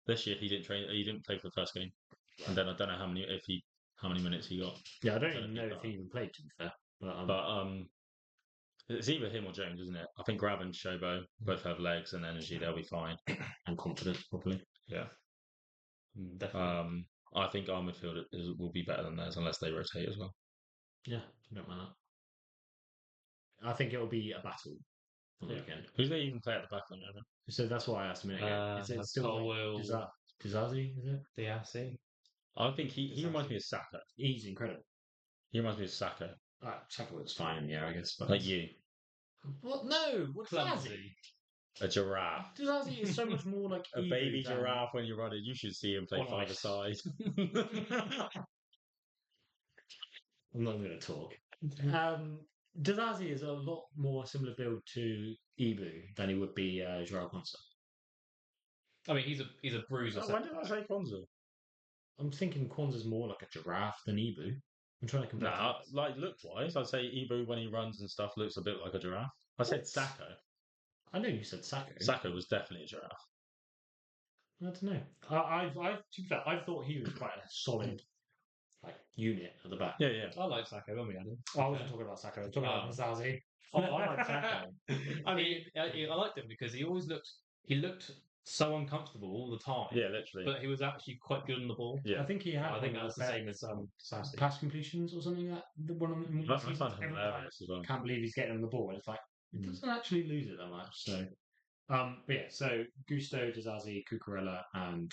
This year he didn't train. He didn't play for the first game. and then I don't know how many minutes he got.
Yeah, I don't
Don't
even
know
know
if
if
he
he even played, to be fair. But,
But it's either him or James, isn't it? I think Grab and Shobo both have legs and energy; they'll be fine.
and confidence, probably.
Yeah.
Definitely.
I think our midfield will be better than theirs unless they rotate as well.
Yeah, I don't mind that. I think it'll be a battle on the
Yeah.
weekend.
Who do they even play at the back at the moment?
So that's why I asked a minute ago. Is it still
Colwill,
Dizazi? Is it?
Diassi.
I think he reminds me of Saka.
He's incredible.
He reminds me of Saka.
Saka was fine in the air, I guess. But
Like you.
what? No, what's Dizazi?
Clumsy.
A giraffe.
Dizazi is so much more like
A
Ebu
baby
than-
giraffe when you run it. You should see him play
On
five
ice.
aside.
I'm not going to talk. Dizazi is a lot more similar build to Ebu than he would be Joao Ponce.
I mean, he's a bruiser.
When did I say Kwanzaa?
I'm thinking Kwanzaa's more like a giraffe than Ebu. I'm trying to compare.
Nah, like look wise, I'd say Ibu when he runs and stuff looks a bit like a giraffe. I said Sacco.
I know you said Sacco.
Sacco was definitely a giraffe.
I don't know. To be fair, I thought he was quite a solid like unit at the back.
Yeah, yeah.
I like Sacco when we had him.
I wasn't talking about Sacco. I was talking about Zazi.
Oh, I like Sacco. I mean, I liked him because he looked so uncomfortable all the time.
Yeah, literally.
But he was actually quite good on the ball.
Yeah.
I think he had.
I think
one of
that's the
the
same as Sassy.
pass completions or something like that. One of them.
I find him hilarious as well.
Can't believe he's getting on the ball. And it's like he doesn't actually lose it that much. So, but yeah. So Gusto, Dizazi, Cucurella, and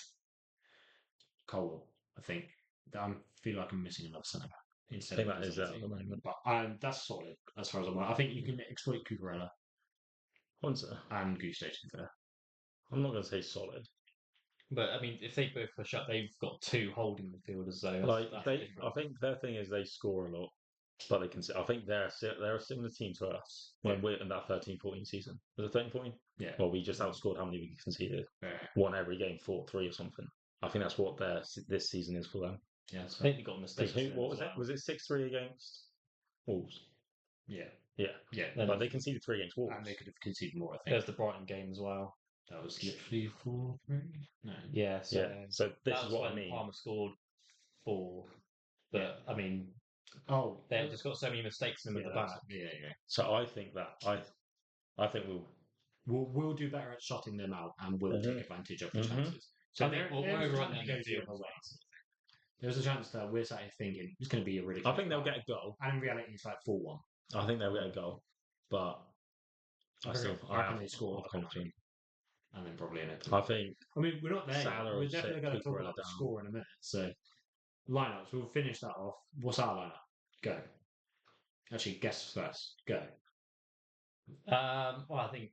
Cole. I think I feel like I'm missing another centre back.
I think that is at the moment.
But that's solid as far as I'm aware. I think you can exploit Cucurella
Kwanzaa.
and Gusto to be fair.
I'm not going to say solid.
But I mean, if they both push up, they've got two holding midfielders though.
Like
That's
I
different.
think their thing is they score a lot, but they can. I think they're a similar team to us when we're in that 13-14 season. Was it 13-14?
Yeah.
Well, we just outscored how many we conceded.
Yeah.
Won every game 4-3 or something. I think that's what this season is for them.
Yeah.
I think they got mistakes.
What was it? Was it 6-3 against Wolves?
Yeah.
Yeah.
Yeah.
But they conceded 3 against Wolves.
And they could have conceded more, I think.
There's the Brighton game as well.
That was literally 4-3. No.
Yeah. So
Yeah. So this
that
is
was
what I
when
mean.
Palmer scored 4. But I mean,
Oh,
they've just got so many mistakes in them at the back.
Yeah.
So I think I think
We'll do better at shutting them out, and we'll take advantage of the chances. So
I think we'll
there's a
overrun
chance
them
it goes
in
the other way. There's a chance that we're sat here thinking it's going to be a ridiculous.
I think they'll get a goal.
And in reality, it's like 4-1.
I think they'll get a goal, but I
reckon they score
I'm confident.
And then probably in it.
I think
I mean, we're not there.
Salah
Yet.
will
We're definitely
sit
going to talk
Cucurella
about the
down.
score in a minute. So lineups. We'll finish that off. What's our lineup? Go. Actually, guess first. Go.
Well, I think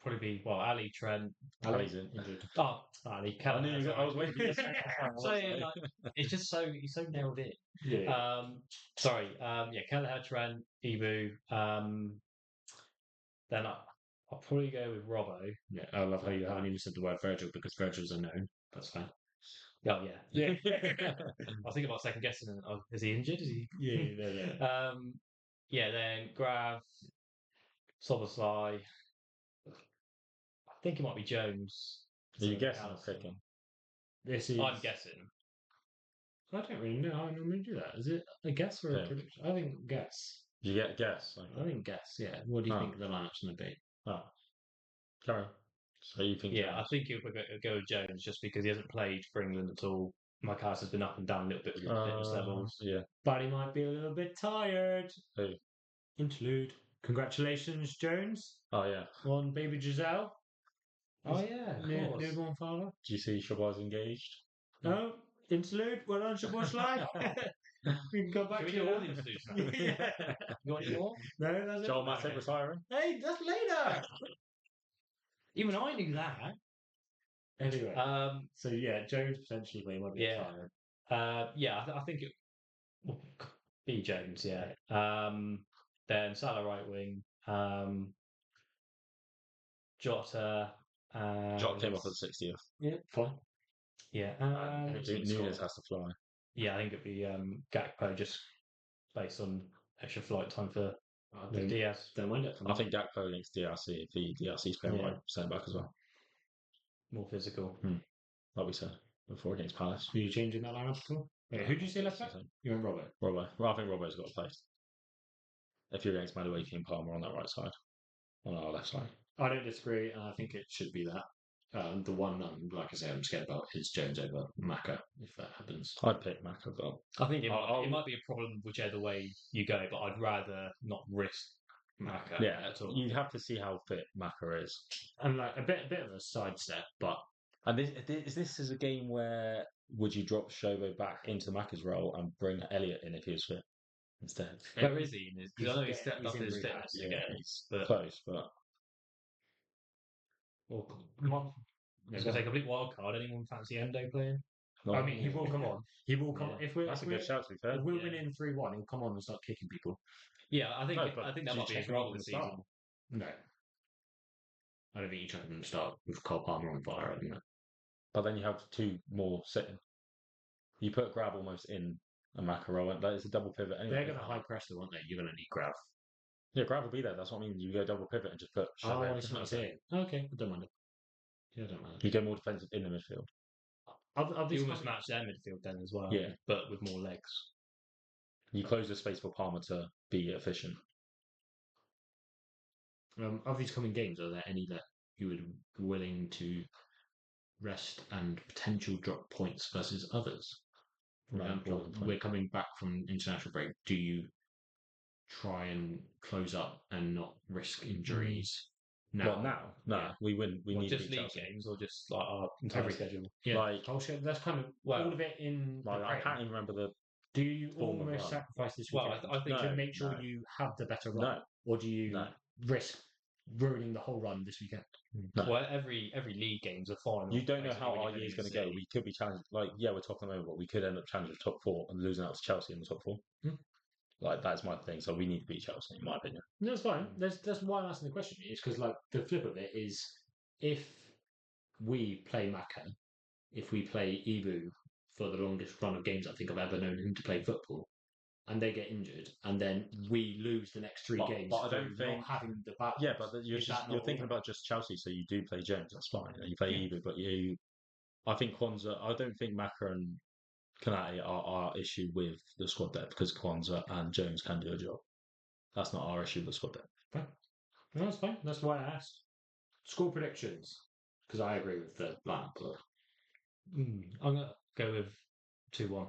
probably be Ali, Trent.
Ali's in.
Oh, Ali.
I knew you got, I was waiting for you to say
So yeah, like, it's just he's so nailed in.
Yeah.
Sorry. Yeah, Kelleher, Trent, Ibu. Then I'll probably go with Robbo.
Yeah, I love how you haven't even said the word Virgil because Virgil's unknown. That's fine.
Oh yeah.
Yeah.
I was thinking about second guessing. Is he injured? Is he?
Yeah.
Yeah. Then Grav, Soboslai. I think it might be Jones.
Are you guessing or
Allison.
picking?
This is.
I'm guessing.
I don't really know how I normally do that. Is it a guess or a
Yeah.
prediction? I think guess.
Did you get a guess?
I think guess. Yeah. What do you think the lineup's going to be?
Oh. Carry on. So you think?
Yeah, I
Jones?
think it would go with Jones just because he hasn't played for England at all. Mike Harris has been up and down a little bit with fitness levels.
Yeah.
But he might be a little bit tired.
Who?
Interlude. Congratulations, Jones,
Oh yeah.
on baby Giselle.
Oh yeah, of course.
Newborn father.
Do you see Shabazz engaged?
No, interlude. Well done, Shabush. We can come back
Can we
to
do
that.
all the interludes now?
Yeah.
You want any more?
No, that's
Joel
it.
Matip
Okay.
retiring?
Hey, that's later.
Even I knew that.
Anyway,
Um,
so yeah, Jones potentially, but he might be
Yeah.
tired.
yeah, I think it will be Jones. Yeah. Then Salah right wing. Jota.
Jota came off at the 60th.
Yeah, fine.
Yeah.
Nunes has to fly.
Yeah, I think it'd be Gakpo just based on extra flight time for Diaz.
Don't mind it.
I think Gakpo against DRC. If DRC's playing
Yeah.
right, send back as well.
More physical.
Like we said. before against Palace.
Are you changing that lineup at all? Wait, who did you say left back? You went Robbo.
Robbo. Well, I think Robbo's got a place. If you're against Madueke and Palmer on that right side, on our left side.
I don't disagree, and I think it should be that. The one, like I say, I'm scared about is Jones over Maka, if that happens.
I'd pick Mac as well.
I think it might be a problem whichever way you go, but I'd rather not risk Maka at all.
You'd have to see how fit Maka is.
And like a bit of a sidestep, but...
And this is a game where would you drop Shobo back into Maka's role and bring Elliot in if he was fit instead?
Where is he? Because I know he's stepped up his fitness again.
He's close, but...
Well, come on. It's going to take a complete wild card. Anyone fancy Endo playing?
I mean, he will come on. He will come on.
That's a good shout, to be fair.
If we're winning 3-1, he'll come on and start kicking people.
Yeah, I think that might be his role this season.
No. I don't think you chuck him at the start with Cole Palmer on fire, isn't it?
But then you have two more sitting. You put Grab almost in a Maka role. It's a double pivot anyway.
They're going to high press though, aren't they? You're going to need Grab.
Yeah, Grab will be there. That's what I mean. You go double pivot and just put...
I see what you're saying. Okay, I don't mind it. Yeah, I don't mind it.
You go more defensive in the midfield.
You almost match their midfield then as well.
Yeah.
But with more legs.
You close the space for Palmer to be efficient.
Of these coming games, are there any that you would be willing to rest and potential drop points versus others? For example, we're coming back from international break. Do you try and close up and not risk injuries?
Now? No, we win. We need
just
to beat
league
Chelsea.
games or just like our entire schedule.
Yeah, that's kind of all of it in.
I can't even remember the.
Do you almost sacrifice this weekend
I think
to make sure you have the better run, or do you risk ruining the whole run this weekend?
No.
Well, every league game's a final.
You don't know how our year's going to go. We could be challenged. We're top at the moment, but we could end up challenging the top four and losing out to Chelsea in the top four. That's my thing. So we need to beat Chelsea, in my opinion.
No, it's fine. That's why I'm asking the question. Is because the flip of it is if we play Maka, if we play Ibu for the longest run of games I think I've ever known him to play football, and they get injured, and then we lose the next three games.
But I don't think
not having the back.
Yeah, but you're thinking about just Chelsea, so you do play Jones. That's fine. You play Ibu, but I think Kwanzaa. I don't think Maka and Kanate are our issue with the squad depth because Kwanzaa and Jones can do a job. That's not our issue with the squad depth.
Fine. No, that's fine. That's why I asked. Score predictions, because I agree with the lineup.
I'm gonna go with 2-1.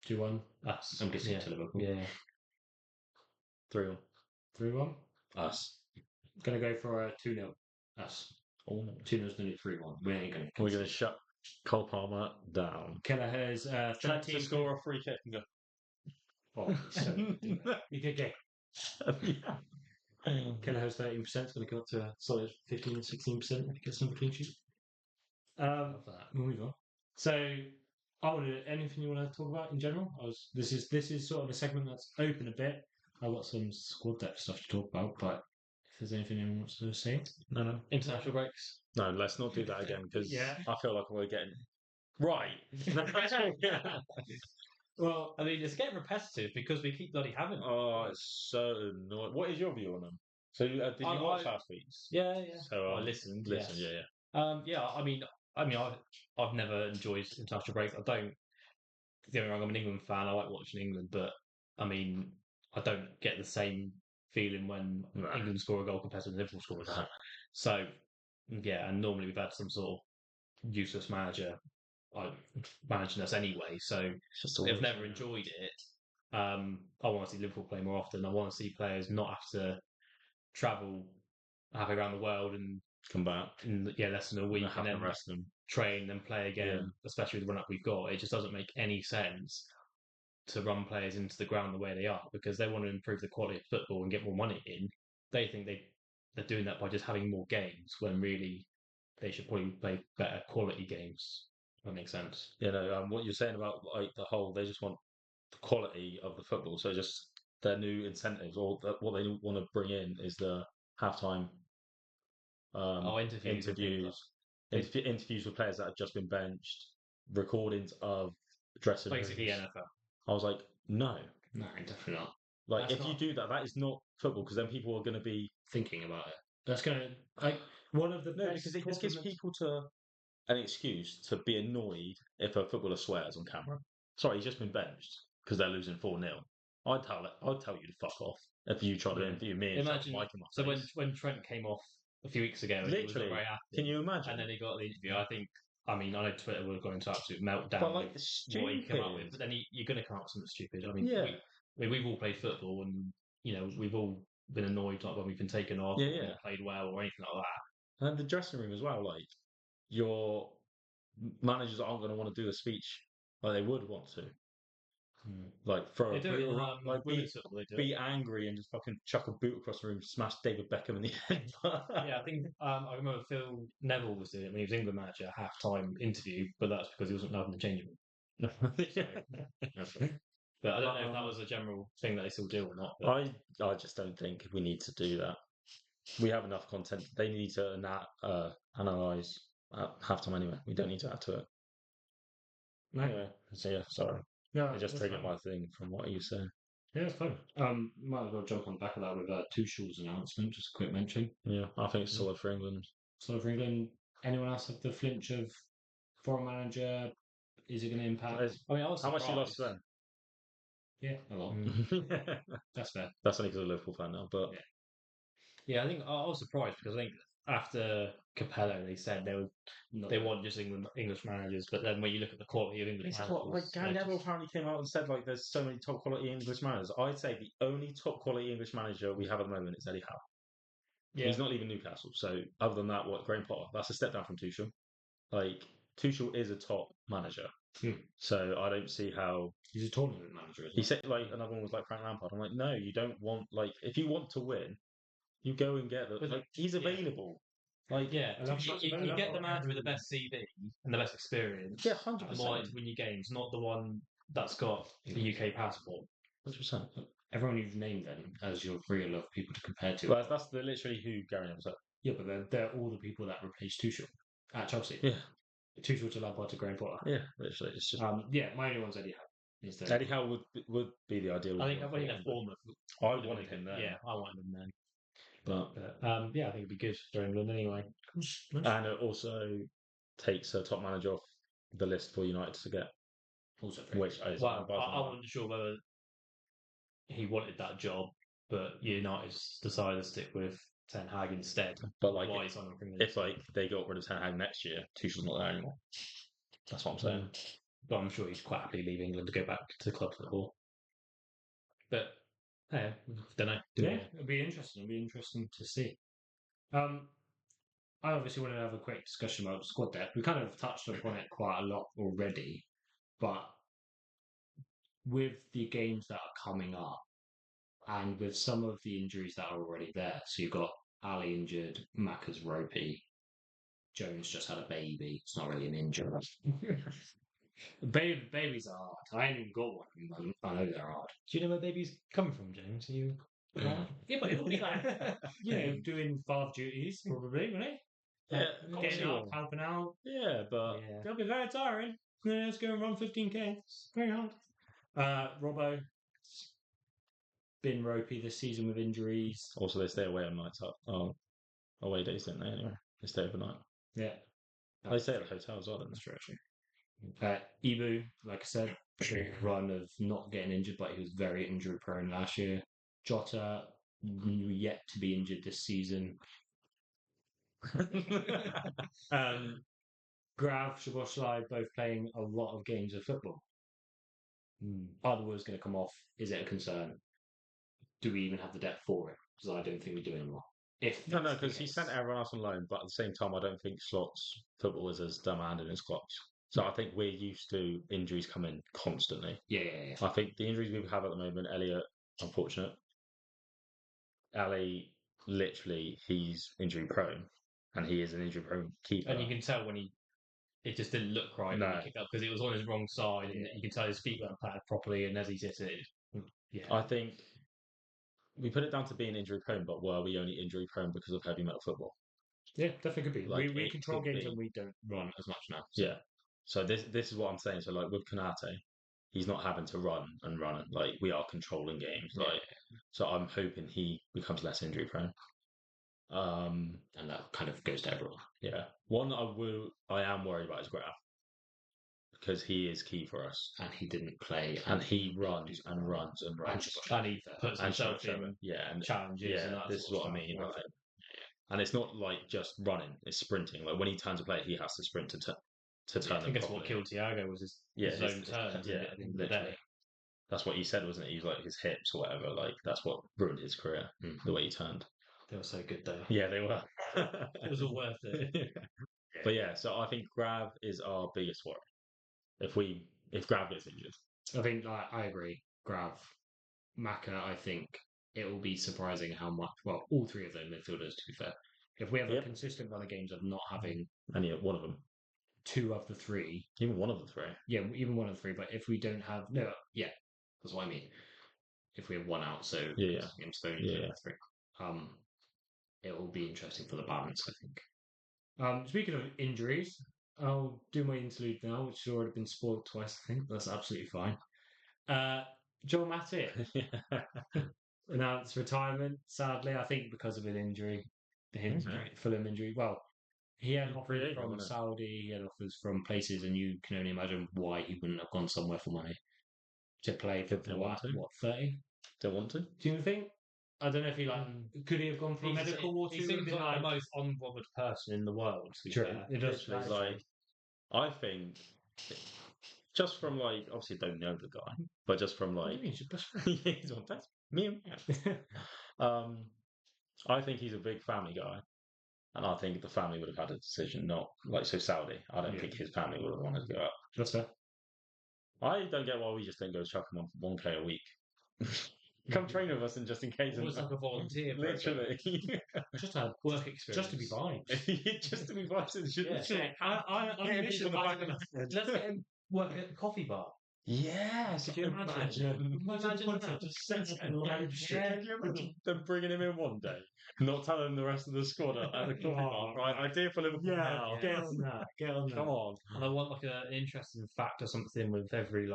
2-1.
Us.
I'm guessing to Liverpool.
Yeah.
3-1.
3-1.
Us.
Gonna go for a 2-0. Us. 2-0's the new 3-1.
We're gonna shut Cole Palmer down.
Kelleher's 13
to score a free kick and go.
Oh, so you did get. Kelleher's 13% is going to go up to a solid 15-16% if he gets some clean sheet. We'll move on. So, anything you want to talk about in general? This is sort of a segment that's open a bit. I've got some squad depth stuff to talk about, but if there's anything anyone wants to say,
no. International breaks.
No, let's not do that again because I feel like we're getting right.
Well, I mean, it's getting repetitive because we keep bloody having.
Oh, it's so annoying. What is your view on them? So, did you watch last week's?
Yeah.
So
I listened.
Listen,
yes. Yeah. I mean, I've never enjoyed international breaks. I don't. Don't get me wrong. I'm an England fan. I like watching England, but I mean, I don't get the same feeling when England score a goal compared to Liverpool score a goal. So, yeah, and normally we've had some sort of useless manager managing us anyway. So I've never enjoyed it. I want to see Liverpool play more often. I want to see players not have to travel halfway around the world and
come back
in less than a week and then
rest them,
train and play again. Especially with the run up we've got, it just doesn't make any sense to run players into the ground the way they are because they want to improve the quality of football and get more money in. They think they're doing that by just having more games when really they should probably play better quality games. That makes sense.
What you're saying about the whole, they just want the quality of the football. So just their new incentives or what they want to bring in is the halftime interviews with players that have just been benched, recordings of dressing rooms.
Basically NFL.
I was like, no,
definitely not.
You do that, that is not football because then people are going to be
thinking about it. That's going to one of the
because it just gives people to an excuse to be annoyed if a footballer swears on camera. Sorry, he's just been benched because they're losing 4-0. I'd tell you to fuck off if you tried to interview me and
Imagine.
Mike in my
So
face.
when Trent came off a few weeks ago, and he was not
Literally,
very happy.
can you imagine?
And then he got the interview. I think. I mean, I know Twitter would have gone into absolute meltdown.
But like
with
the
what he came up with,
stupid.
but then you're going to come up with something stupid. I mean,
Yeah.
we've all played football, and we've all been annoyed like when we've been taken off,
Yeah,
or
yeah.
not played well, or anything like that.
And the dressing room as well, like your managers aren't going to want to do a speech like they would want to. Like throw
They
a
do it
boot
in
around, like
women's football. They do
be
it.
angry and just fucking chuck a boot across the room, smash David Beckham in the head.
Yeah, I think I remember Phil Neville was doing it when he was England manager, half-time interview, but that's because he wasn't allowed in the changing room. But I don't know if that was a general thing that they still do or not. But
I just don't think we need to do that. We have enough content. They need to analyze at halftime anyway. We don't need to add to it.
No.
Anyway, so yeah, sorry.
Yeah,
It just
that's
triggered
fine.
my thing from what you said.
Yeah, it's fun. Might as well jump on the back of that with Tuchel's announcement. Just a quick mention.
Yeah, I think it's solid for England.
So for England, anyone else have the flinch of foreign manager? Is it going to impact?
I mean, I was
How much he lost
surprised.
then?
Yeah, a lot. That's fair.
That's only because I'm a Liverpool fan now, but
Yeah, I think I was surprised because I think after Capello, they said they want just English managers, but then when you look at the quality of English managers,
like Gary Neville apparently came out and said like there's so many top quality English managers. I'd say the only top quality English manager we have at the moment is Eddie Howe.
yeah,
He's not leaving Newcastle, so other than that, what Graham Potter? That's a step down from Tuchel. Like Tuchel is a top manager, so I don't see how
He's a tournament manager.
he said. Like another one was like Frank Lampard. I'm like, no, you don't want like if you want to win, you go and get the like he's available. Like
yeah,
I love
you get the manager with the best CV and the best experience.
Yeah,
and the more likely to win your games, not the one that's got the UK passport.
100%.
Everyone you've named then as your real of people to compare to.
Well, that's literally who Gary Neville said.
Yeah, but they're all the people that replaced Tuchel at Chelsea.
Yeah.
Tuchel to Lampard to Graham Potter.
Yeah, literally. It's just
yeah, my only one's Eddie Howe.
Eddie Howe would be the ideal.
I think that's Bournemouth.
I wanted him there.
Yeah, I wanted him then.
But
yeah, I think it'd be good for England anyway.
And it also takes a top manager off the list for United to get.
Also,
Which is
I wasn't sure whether he wanted that job, but United decided to stick with Ten Hag instead.
But like,
if
like they got rid of Ten Hag next year, Tuchel's not there anymore. That's what I'm saying.
But I'm sure he's quite happy leave England to go back to club football. But yeah, don't know.
Yeah, it'll be interesting. It'll be interesting to see. I obviously want to have a quick discussion about squad depth. We kind of touched upon it quite a lot already, but with the games that are coming up and with some of the injuries that are already there, so you've got Ali injured, Macca's ropey, Jones just had a baby. It's not really an injury. Babies are hard. I ain't even got one. I know they're hard.
Do you know where babies come from, James?
Yeah, but he'll be like, doing father duties, probably, won't he?
Yeah,
Getting up, helping out.
Yeah, but
They'll be very tiring. Yeah, let's go and run 15k. It's very hard. Robbo been ropey this season with injuries.
Also, they stay away on nights up. Oh, away days, don't they? Anyway, they stay overnight.
Yeah,
they stay at the hotel as well. Don't
that's true. Actually, Ibu, like I said, run of not getting injured, but he was very injury prone last year. Jota yet to be injured this season. Grav, Szoboszlai both playing a lot of games of football. Are the words going to come off? Is it a concern? Do we even have the depth for it? Because I don't think we do anymore. No,
because he sent everyone else on loan, but at the same time, I don't think Slot's football is as demanding as Klopp's. So I think we're used to injuries coming constantly.
Yeah.
I think the injuries we have at the moment, Elliot, unfortunate. Ali, literally, he's injury prone, and he is an injury prone keeper.
And you can tell when it just didn't look right when he kicked up because it was on his wrong side, and you can tell his feet weren't planted properly. And as he hit it,
I think we put it down to being injury prone, but were we only injury prone because of heavy metal football?
Yeah, definitely could be.
Like,
we control games and we don't run as much now.
So. Yeah. So this is what I'm saying. So like with Konate, he's not having to run. Like we are controlling games. Like so, I'm hoping he becomes less injury prone.
And that kind of goes to everyone.
Yeah. One I am worried about is Graf because he is key for us,
And he didn't play.
and he runs and runs and runs.
And he puts
And
himself
show
in
it. Yeah, and
challenges. And
yeah,
that
this is
sort
what
of
I mean.
stuff.
Like, and it's not like just running; it's sprinting. Like when he turns a play, he has to sprint to turn
I
them
think that's what
properly.
killed Thiago was his
Yeah,
own turns
yeah,
at the end of the
literally.
day.
That's what he said, wasn't it? He was like his hips or whatever. Like that's what ruined his career. The way he turned.
They were so good though.
Yeah, they were.
It was all worth it.
But yeah, so I think Grav is our biggest worry. If Grav gets injured,
I think I agree. Grav, Maka, I think it will be surprising how much. Well, all three of them midfielders, to be fair. If we have a
Yep.
consistent run of games of not having
any one of them,
two of the three,
even one of the three,
yeah, even one of the three. But if we don't have that's what I mean. If we have one out, so
Yeah.
games only
Yeah.
three, it will be interesting for the balance, I think. Speaking of injuries, I'll do my interlude now, which has already been spoiled twice. I think that's absolutely fine. Joel Matip announced retirement. Sadly, I think because of an injury, Fulham injury. Well, he had
He's
offers
free agent,
from
wasn't he?
Saudi, he had offers from places, and you can only imagine why he wouldn't have gone somewhere for money to play for
Didn't want to.
what 30?
Don't want to.
Do you think? I don't know if he could he have gone for a medical or two?
He seems like the most unbothered person in the world. To be
True.
fair.
It does.
Literally, like I think, just from like obviously don't know the guy, but just from like
He's your best friend.
he's my best me and I think he's a big family guy, and I think the family would have had a decision, not like so Saudi. I don't think his family would have wanted to go out.
That's fair.
I don't get why we just don't go chuck him on 1K a week. Come train with us, and just in case,
Almost like a volunteer.
literally,
Just had
work experience.
just to be vibes.
just to be vibes.
Yeah.
I'm
Getting
mission
people in the back of
Let's get him work at the coffee bar.
Yes,
Could you imagine?
Imagine that.
Just sense and loud shit.
Can you imagine them bringing him in one day, not telling the rest of the squad at the coffee bar? Right, idea for Liverpool now.
Get on that. Get on that.
Come on.
And I want like an interesting fact or something with every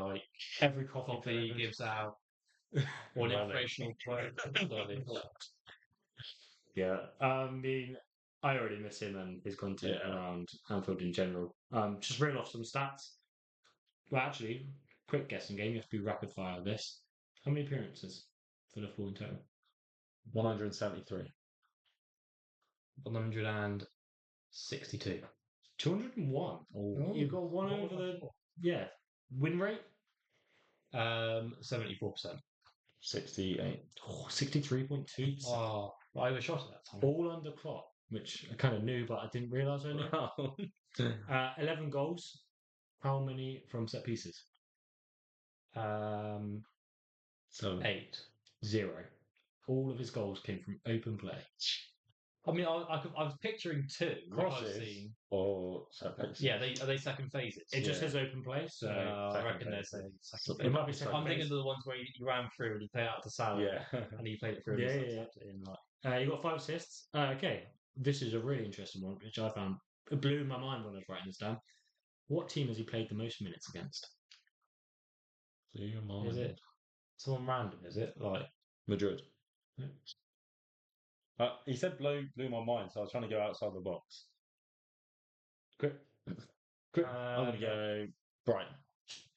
coffee he gives out, or an
Knowledge.
informational quote.
Yeah. I mean, I already miss him and his content
Yeah.
around Anfield in general. Just reel off some stats. Well, actually, quick guessing game. You have to be rapid fire on this. How many appearances for Liverpool in total?
173.
162.
201.
Oh.
You've got one over the win rate.
74%.
68.
Oh, 63.2%.
Oh, I overshot at that time.
All under Klopp, which I kind of knew, but I didn't realise I knew. 11 goals. How many from set pieces?
So
8.
0. All of his goals came from open play.
I mean, I was picturing 2.
crosses or set piece.
Yeah, are they second phases?
It just
Yeah.
says open play, so
I
second
reckon they're
phase.
second
it
phase.
might be second
I'm thinking
phase.
of the ones where you ran through and you play out to Salah,
Yeah.
and you played it through.
Yeah,
and
yeah,
yeah. And like,
You got 5 assists. Okay, this is a really interesting one, which I found it blew my mind when I was writing this down. What team has he played the most minutes against?
is it someone random? Is it like
Madrid?
Yeah.
He said blew my mind, so I was trying to go outside the box.
Quick.
I'm going to go Brighton.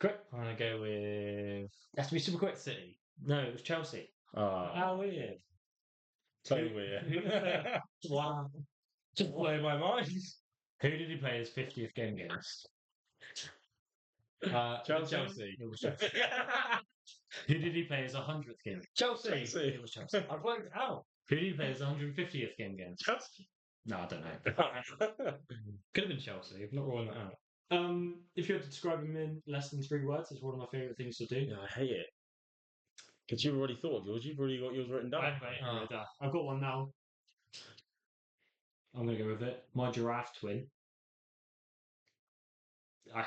Quick.
I'm gonna go with. It has to be super quick. City.
No, it was Chelsea.
How weird.
So weird.
Wow. Just blew my mind.
Who did he play his 50th game against?
Chelsea.
It was Chelsea. Who did he play his 100th game?
Chelsea.
It was Chelsea.
I've worked it out.
Who did he play his 150th game against?
Chelsea.
No, I don't know.
Could have been Chelsea. I'm not ruling that out.
If you had to describe him in less than 3 words, it's one of my favourite things to do.
Yeah, I hate it. Because you've already thought of yours. You've already got yours written down.
I've got one now. I'm going to go with it. My giraffe twin.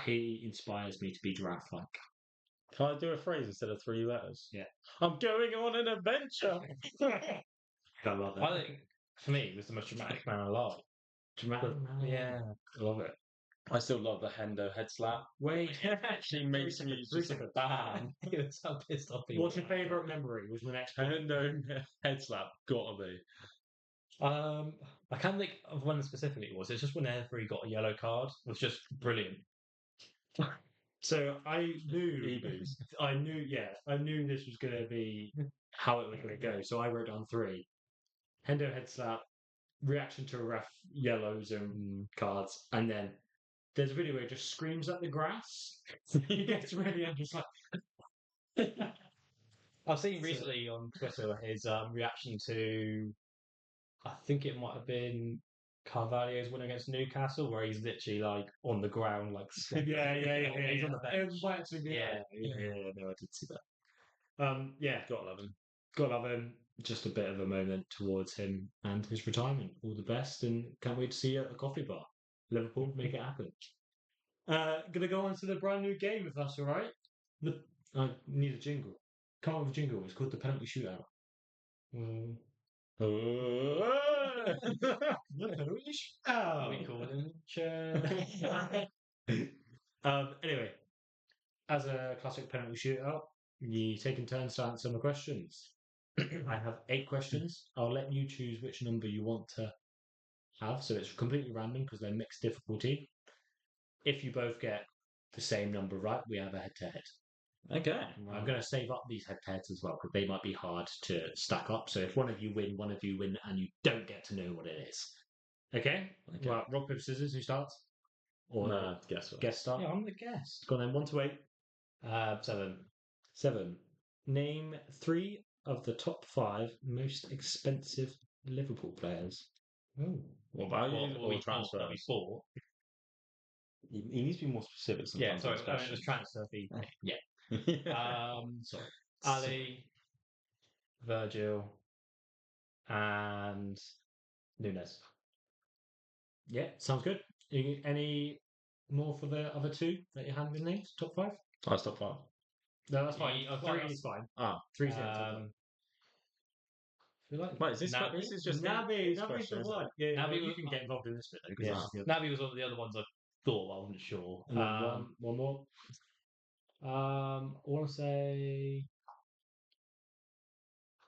He inspires me to be giraffe-like.
Can I do a phrase instead of 3 letters?
Yeah.
I'm going on an adventure.
I love that.
I think for me, he was the most dramatic man alive.
Dramatic.
Yeah.
I love it.
I still love the Hendo head slap.
Wait.
It actually makes me just like, bam.
He was so pissed off.
What's your favourite memory? Was my next one.
Hendo head slap. Gotta be.
I can't think of when specifically it was. It's just whenever he got a yellow card. It was just brilliant.
So I knew,
E-booze.
I knew this was going to be how it was going to go. So I wrote down 3. Hendo head slap, reaction to a ref, yellows and cards, and then there's a video where he just screams at the grass. He gets really angry, just like.
I've seen
So-
recently on Twitter his reaction to, I think it might have been Carvalho's win against Newcastle, where he's literally like on the ground, like
Yeah,
he's on the bench.
It might actually be
Yeah.
no, I did see that. Yeah,
Gotta love him.
gotta love him. Just a bit of a moment towards him and his retirement. All the best, and can't wait to see you at a coffee bar. Liverpool, make it happen. Gonna go on to the brand new game, if that's all right. I need a jingle. Come up with a jingle. It's called the penalty shootout.
Mm.
The penalty shootout.
We call him Chair.
Anyway, as a classic penalty shootout, you take in turns to answer my questions. I have 8 questions. I'll let you choose which number you want to have. So it's completely random because they're mixed difficulty. If you both get the same number right, we have a head-to-head.
Okay.
I'm going to save up these head-to-heads as well because they might be hard to stack up. So if one of you win, and you don't get to know what it is. Okay?
Okay.
Well, rock, paper, scissors, who starts? Or
No, guess what?
guest start?
Yeah, I'm the guest.
Go on then, 1 to 8.
7.
7. Name 3 of the top 5 most expensive Liverpool players.
Ooh.
What value
What
or
we
transfer?
That we bought.
He needs to be more specific
Yeah,
sometimes.
sorry, I mean, it was transfer fee. Yeah. Sorry.
So-
Ali, Virgil, and Nunes.
Yeah, sounds good. Any more for the other 2 that you haven't been named? Top 5?
I stop 5.
No, that's fine.
Yeah,
3 is fine.
Ah,
3's the top 5.
Feel like
wait, is this
Naby?
this is just
Naby's
his
the
question, isn't it?
one. Yeah,
Naby
you
was-
can get involved in this bit though, because
Yeah.
this is the other.
Naby was one of the other ones I thought, but I wasn't sure.
And then one more.
I want to say.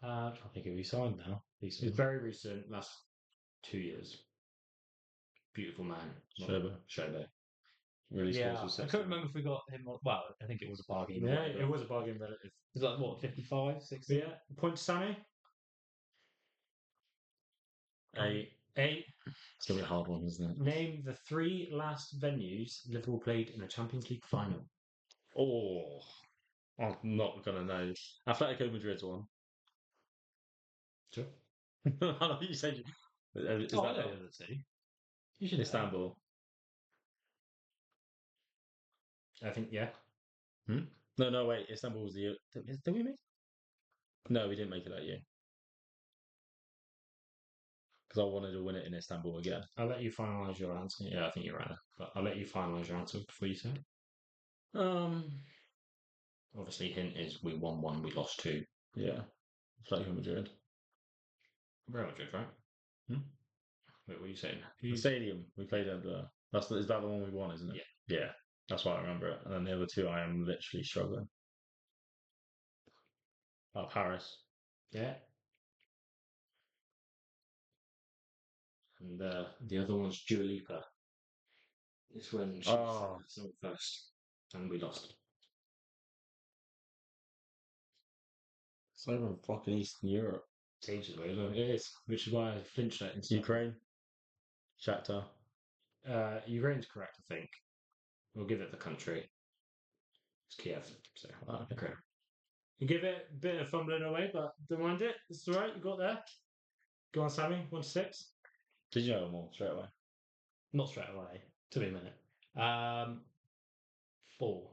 I'm trying to think who he signed now.
It's very recent, last 2 years. Beautiful man.
Shobo. Really
Yeah,
scores with
I
6.
couldn't remember if we got him. Well, I think it was a bargain.
Yeah,
whatever.
it was a bargain relative.
It was like what 55, 60.
Yeah, point to Sammy.
8.
8.
It's gonna be a hard one, isn't it?
Name the 3 last venues Liverpool played in a Champions League final.
Oh, I'm not gonna know. Atletico Madrid's one.
Sure.
I know you said. Is
Oh, I
that
know the other two. You should
Istanbul?
I think, yeah.
No, wait. Istanbul was the year. Did we make? No, we didn't make it that year. Because I wanted to win it in Istanbul again.
I'll let you finalise your answer. Yeah, I think you're right there. But I'll let you finalise your answer before you say it. Obviously, hint is we won 1, we lost 2.
Yeah, Atletico Madrid.
Real Madrid, right?
Hmm?
Wait, what are you saying?
The stadium we played at the. Is that the one we won, isn't it? Yeah, that's why I remember it. And then the other 2, I am literally struggling. Paris.
Yeah. And the other one's Dua Lipa. It's when she was first, and we lost.
It's over in fucking Eastern Europe.
It's ages away, isn't it? It is, which is why I flinched at it.
Ukraine. Shakhtar.
Ukraine's correct, I think. We'll give it the country. It's Kiev. So
Okay.
You give it a bit of fumbling away, but don't mind it. It's all right. You got there. Go on, Sammy. 1 to 6.
Did you know them all straight away?
Not straight away. Took me a minute. 4.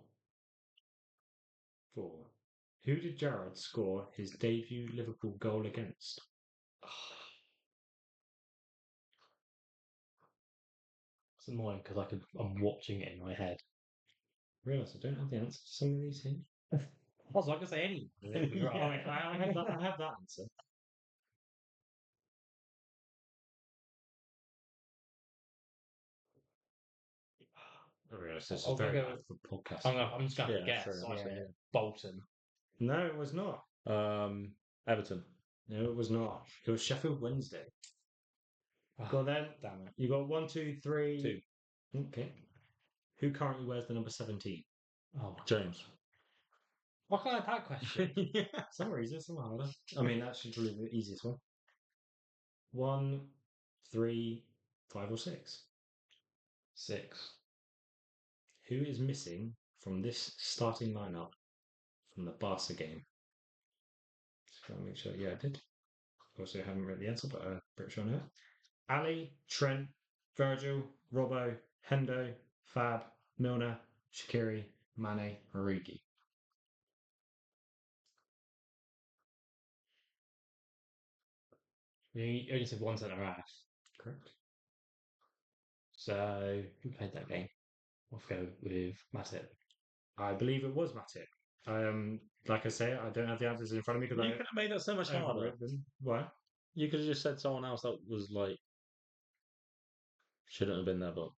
4. Who did Gerrard score his debut Liverpool goal against?
It's annoying because I'm watching it in my head.
Realise I don't have the answer to some of these hints.
I was like, I say any.
Right. I have that answer. I realise this is
I'll
very
go
bad for podcast.
I'm just going to
Yeah,
guess.
sure,
Yeah. Bolton.
No, it was not.
Everton.
No, it was not. It was Sheffield Wednesday. Go on then.
Damn it.
You got 1, 2, 3.
2.
Okay. Who currently wears the number 17?
Oh,
James.
why can't I have that question?
Yeah.
Some are easier, some are harder. I mean, that's usually the easiest one. 1, 3, 5, or 6.
6.
Who is missing from this starting lineup from the Barca game? Just gotta make sure. Yeah, I did. Also, I haven't read the answer, but I'm pretty sure I know it. Ali, Trent, Virgil, Robbo, Hendo, Fab, Milner, Shaqiri, Mane, Origi.
You only said one centre half.
Correct.
So, who played that game? I'll go with Matip.
I believe it was Matip. Like I say, I don't have the answers in front of me because
You could have made that so much
I haven't
harder.
read them. Why?
You could have just said someone else that was like shouldn't have been there, but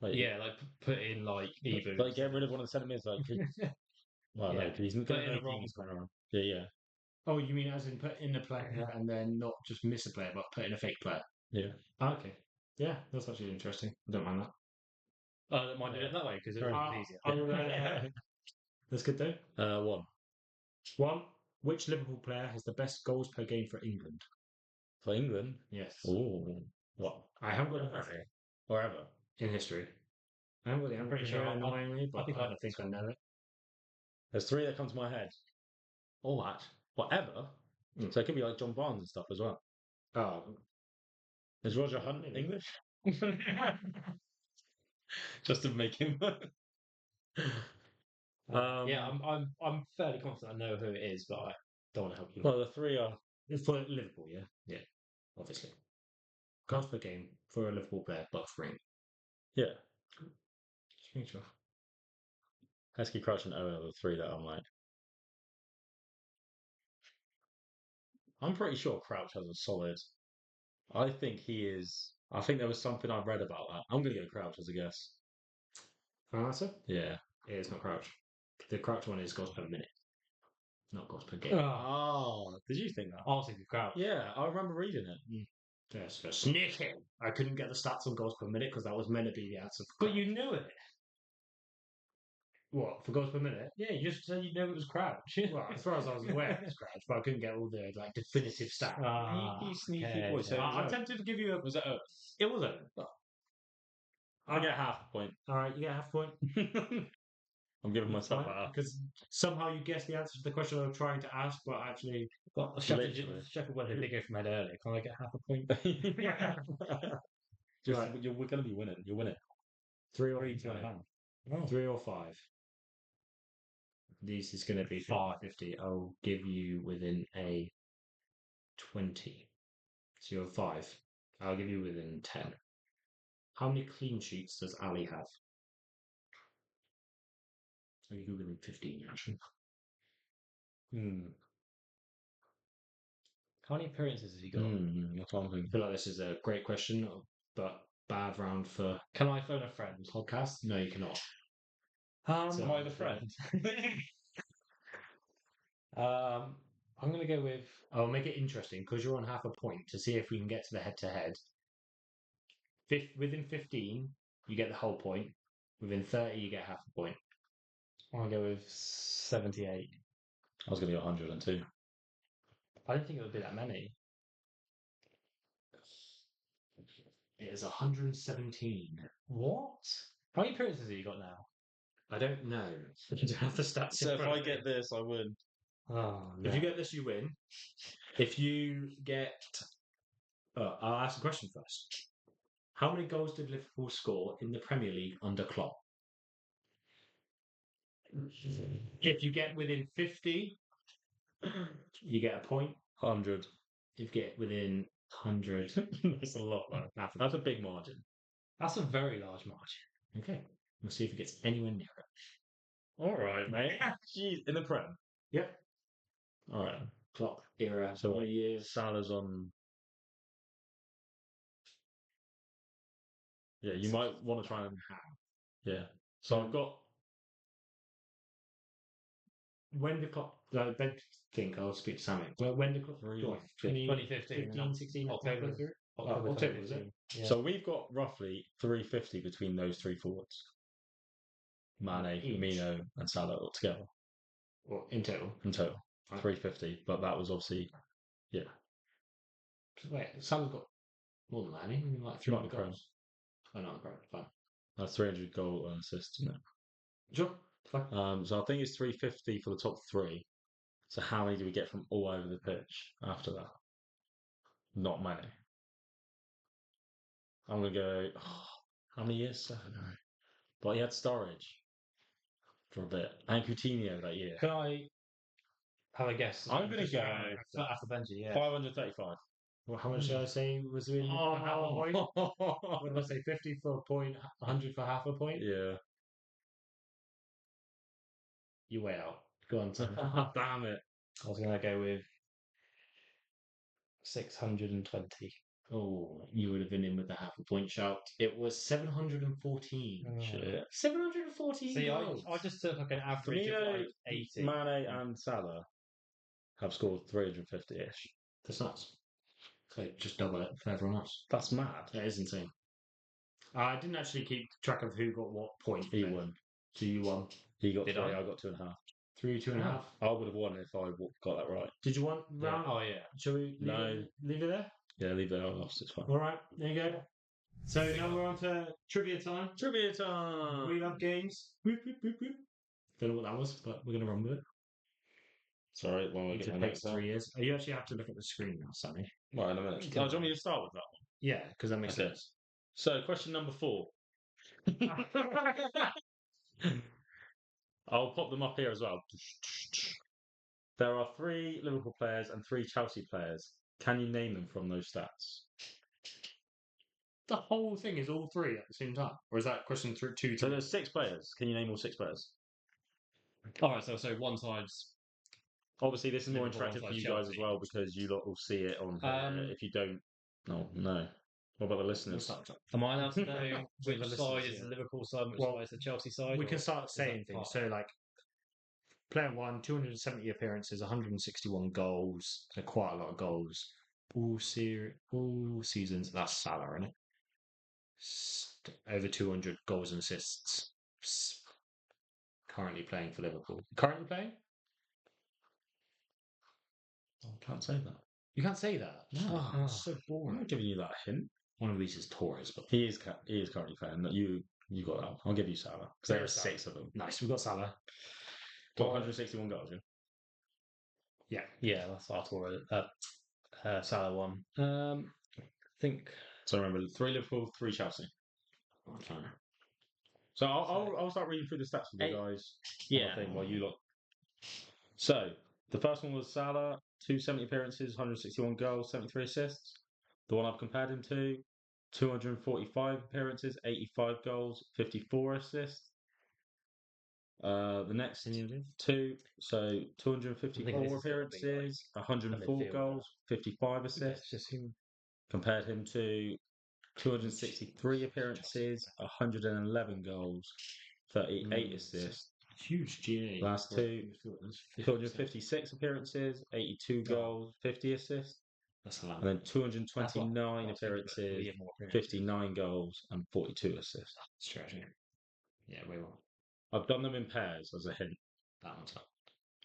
like
Yeah, like put in like either.
like get rid of one of the centre mids. Like, well, no,
Yeah.
'cause he's
Put
going
in
to
a
make
wrong
games
player.
coming around. Yeah, yeah,
Oh, you mean as in put in a player and then not just miss a player, but put in a fake player?
yeah.
Oh, okay. Yeah, that's actually interesting. I don't mind that.
I don't mind doing it that way because it's easier.
That's good though.
1
1. Which Liverpool player has the best goals per game for England?
for England.
Yes.
Oh, what?
I haven't got the
Wherever.
in history. I haven't got the
I'm pretty
answer
sure
here,
I
annoyingly, but
think
I
I know
think
this
I
one.
know it.
There's 3 that come to my head. All that, whatever. So it could be like John Barnes and stuff as well.
Oh,
Is Roger Hunt
maybe.
English? Just to make him.
Yeah, I'm fairly confident I know who it is, but I don't want to help you.
Well, the 3 are.
It's for Liverpool, yeah? Yeah, obviously. Goals per game for a Liverpool player, but for England.
Yeah.
Just make sure.
Heskey, Crouch, and Owen are the 3 that I'm like. I'm pretty sure Crouch has a solid. I think he is. I think there was something I read about that. I'm going to go Crouch as a guess.
Final answer?
Yeah.
It is not Crouch. The Crouch one is goals per minute, not goals per game.
Oh, did you think that?
I was thinking Crouch.
Yeah, I remember reading it.
Yes, for sneaking. I couldn't get the stats on goals per minute because that was meant to be the answer.
But you knew it.
What, for goals per minute?
Yeah, you just said you knew it was Crouch.
Well, as far as I was aware, it was Crouch, but I couldn't get all the like definitive stats.
Sneaky boy. So
I'm tempted to give you a.
was it Owen?
It was Owen.
I get half a point.
All right, you get half a point.
I'm giving myself
Fine,
a half.
because somehow you guessed the answer to the question I was trying to ask, but actually,
Well,
Literally.
Sheffield Wednesday did go from head earlier. Can I get half a point?
Just,
Right.
we're going to be winning. You're winning.
3 or
3-2.5.
3 or 5. This is going to be 50. I'll give you within a 20. So you're 5. I'll give you within 10. How many clean sheets does Ali have? I'll give you within 15, actually.
How many appearances has he got?
That's what I'm
I
thinking.
feel like this is a great question, but bad round for
Can I phone a friend?
podcast. No, you cannot. So-
Am I the friend? I'm going to go with.
I'll make it interesting because you're on half a point to see if we can get to the head-to-head. Within 15, you get the whole point. Within 30, you get half a point.
I'll go with 78.
I was going to go 102.
I didn't think it would be that many.
It is 117.
What? How many appearances have you got now?
I don't know. I don't have the stats.
So
in
if
front
I
of me.
get this, I win.
Oh,
If you get this, you win. If you get, I'll ask a question first. How many goals did Liverpool score in the Premier League under Klopp? If you get within 50, you get a point.
100.
If you get within 100,
That's a lot, though.
half a
That's a big margin.
That's a very large margin.
Okay, we'll see if it gets anywhere near it.
All right, mate. Jeez, in the Prem.
Yep.
All right.
Klopp era.
So
how
what
many years?
Salah's on. Yeah, you might want to try and. Yeah. So I've got.
when the clock, Ben think I'll speak to Sammy. Well, when the clock,
2015,
15, 16,
October.
halfway through?
October,
October, was it?
2015. Yeah.
So we've got roughly 350 between those three forwards. Mane,
Each?
Firmino, and Salah all together
Well, in total.
in total.
Right.
350, but that was obviously
Wait, Salah's got more than that, hasn't he? Like 300
Not in
goals. Oh, not in Prem, fine.
that's 300 goal and assists, isn't it?
Sure, fine.
So I think it's 350 for the top three. So how many do we get from all over the pitch after that? Not many. I'm gonna go. How many years? I don't know. But he had Sturridge for a bit and Coutinho that year.
Can I have a guess?
I'm gonna go
After Benji, yeah.
535.
Well, how much did I say was in for half a point? What did I say? 50 for a point, 100 for half a point?
Yeah.
You way out. Go on, Sam.
Damn it.
I was going to go with 620.
Oh, you would have been in with the half a point shout. It was 714.
Shit.
714
See,
goals.
I just took like an average of
Firmino,
like 80.
Mane, and Salah have scored 350-ish.
That's nuts. So just double it for everyone else.
That's mad.
That is insane. I didn't actually keep track of who got what point.
He
then.
won.
So you won
He got
Did
3.
I?
I got 2.5.
3, 2.5.
I would have won if I got that right.
Did you want round?
Oh, yeah.
Shall we leave it there?
Yeah, leave that off. It's fine.
All right, there you go. So now we're on to trivia time.
Trivia time.
We love games. Whoop, whoop, whoop, whoop. Don't know what that was, but we're going to run with it.
Sorry, when we
It
get my
takes
notes out.
3 years. You actually have to look at the screen now, Sammy.
Right, in a minute.
You
Do
can-
you want me to start with that one?
Yeah, because that makes
Okay.
sense.
So, question number 4. I'll pop them up here as well. There are 3 Liverpool players and 3 Chelsea players. Can you name them from those stats?
The whole thing is all 3 at the same time, or is that question 2?
So there's 6 players. Can you name all 6 players?
All right, so one side's
Obviously, this is more
Liverpool,
interactive for
one
you
side
guys as
Chelsea.
well because you lot will see it on here. If you don't, no. What about the listeners?
Am I allowed to know
With
which
the
side
listeners,
is the
yeah.
Liverpool side, which
Well,
side is the Chelsea side?
We
or
can start
is that
saying things.
part?
So, like, player 1, 270 appearances, 161 goals. So quite a lot of goals. All seasons. That's Salah, isn't it? Over 200 goals and assists. Currently playing for Liverpool. Currently playing?
I can't say that.
You can't say that.
No.
Oh, it's so
I'm
boring.
not giving you that hint.
One of these is Torres, but
He is currently playing. You got that. I'll give you Salah because there are 6 of them.
nice. We've got Salah.
Got 161 goals. Yeah.
Yeah, that's our Torres. Salah one. I think
So remember, 3 Liverpool, 3 Chelsea.
Okay.
So I'll start reading through the stats for you guys.
Yeah.
Thing while you look. So the first one was Salah, 270 appearances, 161 goals, 73 assists. The one I've compared him to, 245 appearances, 85 goals, 54 assists. The next 2, so 254 appearances, 104 goals, 55 assists. Compared him to 263 appearances, 111 goals, 38 assists.
Huge GA.
Last 2, 256 appearances, 82 goals, 50 assists.
That's a lot.
And then 229 appearances, 59 goals, and 42 assists.
Strategy. Yeah, we will.
I've done them in pairs as a hint.
That one's up.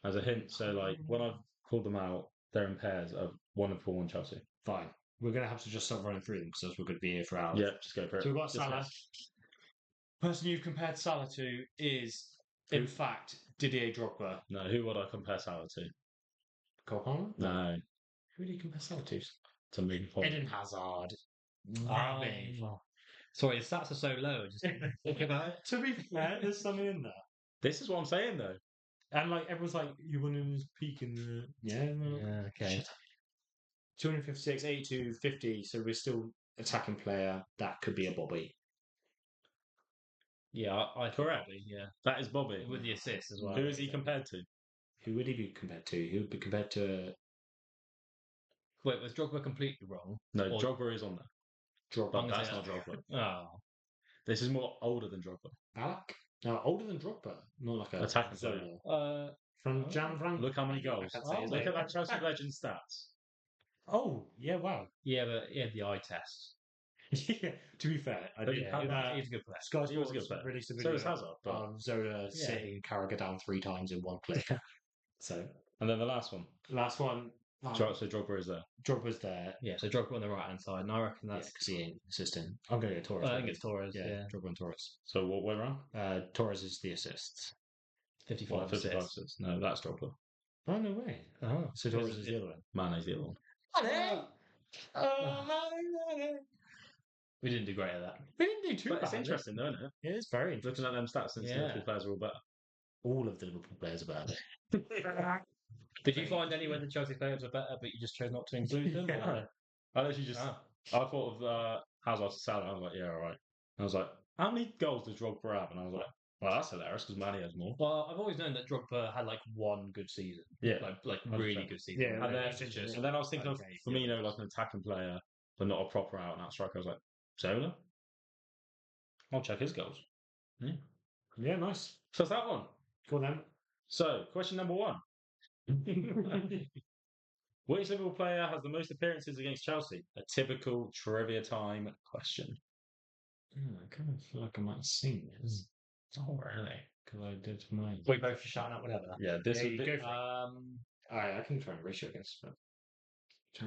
As a hint, so like when I've called them out, they're in pairs of 1 and 4, 1 Chelsea.
Fine. We're going to have to just start running through them because we're going to be here for hours.
Yeah, just go for it.
So we've got
Just
Salah. Person you've compared Salah to is, in fact, Didier Drogba.
No, who would I compare Salah to?
Cole Palmer?
No,
Who do you compare Salah to?
to me.
Eden Hazard.
Sorry, the stats are so low. Just think about it.
To be fair, there's something in there.
This is what I'm saying though.
And like everyone's like, you want him peak in the
Yeah, okay.
256, 82, 50. So we're still attacking player. That could be a Bobby.
Yeah, I
Correct.
Probably, yeah.
That is Bobby.
With the assist as well.
Who is he compared to?
Who would he be compared to? He would be compared to
Wait, was Drogba completely wrong?
No,
Or-
Drogba is on there.
Drogba.
Long as
That's
it-
not Drogba.
Oh.
This is more older than Drogba.
Alec? No, older than Drogba. Not like a
Attacking
Zola. From Gianfranco.
Look how many goals.
I can't say his
Look
name.
at that Chelsea legend stats.
Oh, yeah, wow.
Yeah, but he had the eye test.
Yeah, to be fair, I
But
did.
He's a good player.
Sky
He was a good
Sports
player.
released a
So
video
was Hazard, but
of Zola
Yeah.
sitting Carragher down 3 times in one clip. So,
and then the last one.
last one.
So Drogba is there.
Drogba's there.
Yeah, so Drogba on the right hand side, and I reckon
Yeah,
that's.
because he ain't assistant. I'm going to go Torres.
I think it's Torres. Yeah,
Drogba and Torres.
So what went wrong?
Torres is the assists.
55
55
assists.
assists. No, that's Drogba.
Oh, no way.
Oh,
So Torres is the other one.
Mane's the other one.
we didn't do great at that.
We didn't do too
But it's
bad.
interesting, though, isn't it?
It is very interesting.
Looking at them stats, since
Yeah.
Liverpool players are all better.
All of the Liverpool players are better.
Did you find anywhere the Chelsea players were better, but you just chose not to include them?
Yeah.
or-
I literally just,
Ah.
I thought of Hazard to Salah. I was like, yeah, all right. I was like, how many goals does Drogba have? And I was like, well, that's hilarious because Mane has more.
Well, I've always known that Drogba had like one good season,
Yeah.
like
100%.
really good season.
Yeah,
And then,
it's just-
and then I was thinking of
okay,
Firmino like an attacking player, but not a proper out and out striker. I was like, Zola? I'll check his goals.
Yeah, nice.
So that's that one.
Go on then.
So, question number 1. Which Liverpool player has the most appearances against Chelsea? A typical trivia time question.
I kind of feel like I might have seen this.
Oh, really?
Because I did mine.
We both just shouting out whatever.
Yeah, this
Yeah,
would
you
be.
go for it. I can try and race you against it.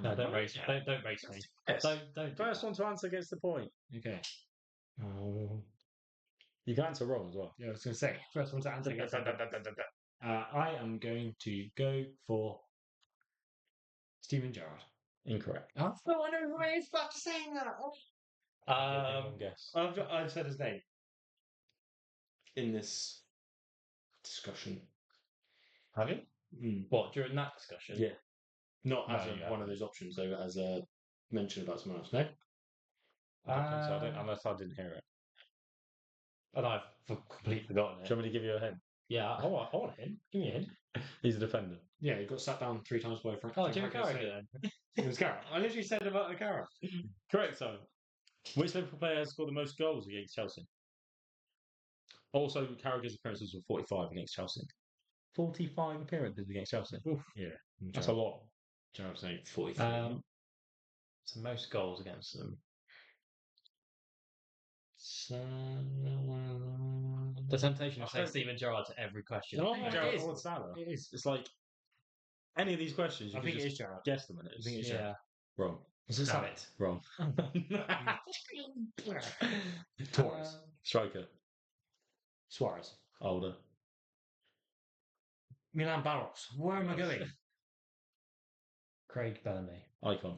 No, don't race. Don't race me.
Yes.
Don't. do
First
that.
one to answer gets the point.
Okay. Oh.
You can answer wrong as well.
Yeah, I was going to say, first one to answer. I am going to go for Steven Gerrard.
Incorrect.
I thought I know why he's about saying that.
Guess.
I've said his name in this discussion.
Have you? What during that discussion?
Yeah. Not
No,
as
you
one of those options, though, as a mention about someone else. No?
I don't think so. Unless I didn't hear it.
And I've completely forgotten
Do
it.
you want me to give you a hint?
Yeah, I want him. Give me a hint.
He's a defender.
Yeah, he got sat down 3 times by Frank.
Oh, Jimmy Carragher then.
It was Carragher. I literally said about the Carragher.
Correct, so. Which Liverpool player has scored the most goals against Chelsea? Also, Carragher's appearances were 45 against Chelsea. 45 appearances against Chelsea.
Yeah.
That's a lot.
Gerrard's saying 43.
So most goals against them. The temptation to say Steven Gerrard to every question.
No,
it
Gerrard
is.
or Salah.
It is.
It's like any of these questions, you
I
can
think it
just
is Gerrard.
guess them and it's
I think it's
Yeah.
wrong.
Is it
Damn
Salah?
it.
Wrong.
Torres.
Striker.
Suarez.
Older.
Milan Barros. Where am I going?
Craig Bellamy.
Icon.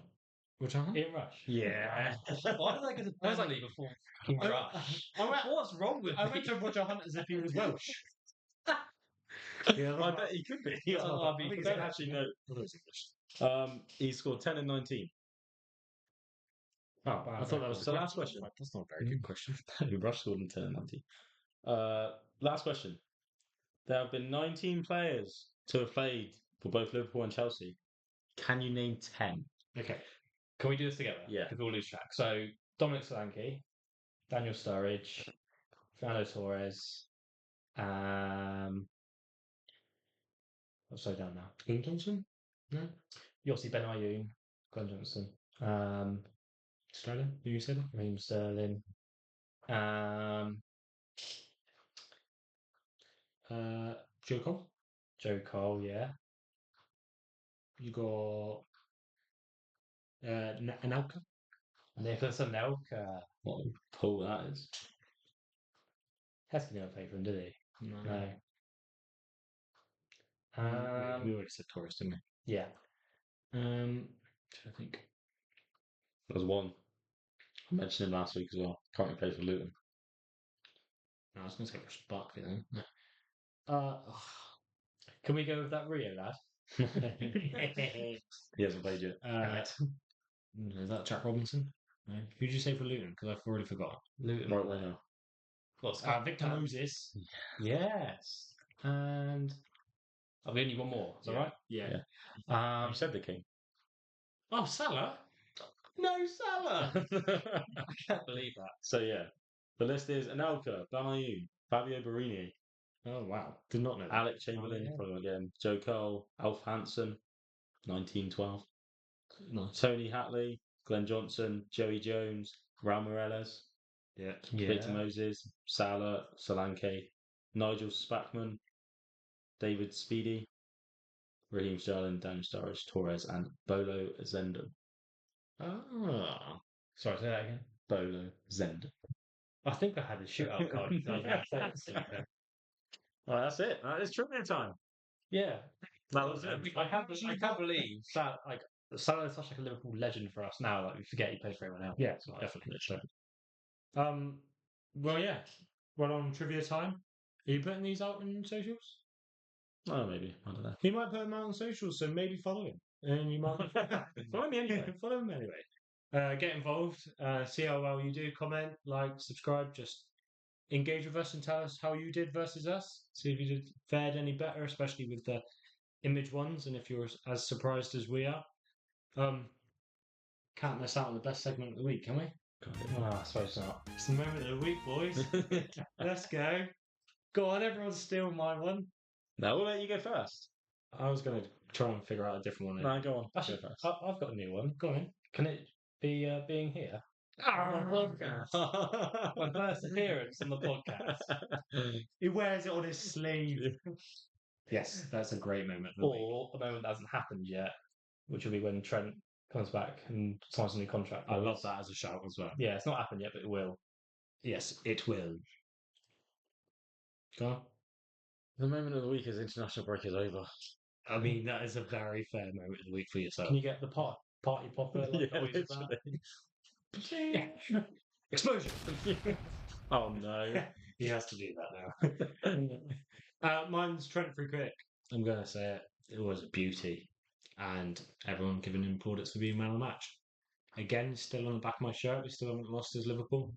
Which one?
Ian Rush.
Yeah.
Why did I get to Bellamy before fucking Rush? What's wrong with
I
me?
went to Roger Hunt as if he was Welsh. Yeah,
I bet he could be.
I'll be
I
fair.
don't actually know. He scored 10 and 19.
Oh, I thought that was
So last question.
That's not a very good question.
Rush scored in 10 and 19. Last question. There have been 19 players to have played for both Liverpool and Chelsea. Can you name 10?
Okay.
Can we do this together?
Yeah.
Because we'll lose track. So Dominic Solanke, Daniel Sturridge, Fernando Torres, I'll slow down now.
Ian Johnson? No.
Yossi Benayoun, Glenn Johnson,
Sterling? You said it?
Raheem Sterling,
Joe Cole?
Joe Cole, yeah.
You got Anelka?
Nicholas Anelka.
What a pull that is.
Heskey never played for him, did he?
No.
No.
We already said Torres, didn't
Yeah.
we? I think.
There's one. I mentioned him last week as well. Currently plays for Luton.
No, I was going to say Ross Barkley then.
Can we go with that Rio lad?
He hasn't played yet.
Is that Jack Robinson? No. Who did you say for Luton? Because I've already forgotten.
Luton.
Right now.
What's
Victor Moses.
Yes. And I've only one more. Is that right?
Yeah.
You said the king.
Oh, Salah?
No Salah. I can't believe that.
So yeah, the list is Anelka, Benayoun, Fabio Borini,
Oh wow, did not know that.
Alec Chamberlain,
yeah.
probably again. Joe Cole, Alf Hansen, 1912.
Nice.
Tony Hatley, Glenn Johnson, Joey Jones, Raul Morales,
Yeah.
Victor Moses, Salah, Solanke, Nigel Spackman, David Speedy, Raheem Sterling, Daniel Sturridge, Torres, and Bolo Zenda.
Ah.
Sorry, say that again.
Bolo Zenda.
I think I had a shootout card.
Well, that's it. That is trivia time.
Yeah.
That was it.
I can't believe that Salah is such like a Liverpool legend for us now. Like we forget he plays for everyone else.
Yeah,
It's like,
definitely. Well, yeah. Well, on trivia time, are you putting these out on socials?
Oh, maybe. I don't know.
He might put them out on socials, so maybe follow him, and you might
Follow me anyway.
follow him anyway. Get involved. See how well you do. Comment, like, subscribe. Just engage with us and tell us how you did versus us. See if you did fared any better, especially with the image ones, and if you're as surprised as we are. Can't miss out on the best segment of the week, can we?
Oh, I suppose not.
It's the moment of the week, boys. Let's go. Go on, everyone steal my one.
No, we'll let you go first.
I was going to try and figure out a different one.
No, go on.
Actually,
Go first.
I've got a new one.
Go on.
Can it be being here? My first appearance on the podcast.
He wears it on his sleeve. Yes, that's a great moment. Of the week.
Or a moment that hasn't happened yet, which will be when Trent comes back and signs a new contract.
I love that as a shout as well.
Yeah, it's not happened yet, but it will.
Yes, it will. Go on.
The moment of the week is international break is over.
I mean, that is a very fair moment of the week for yourself.
Can you get the party popper? Like
Yeah,
always about?
Explosion!
Oh no.
He has to do that now. Mine's Trent Free Quick. I'm going to say it. It was a beauty. And everyone giving him plaudits for being man of the match. Again, still on the back of my shirt. We still haven't lost as Liverpool.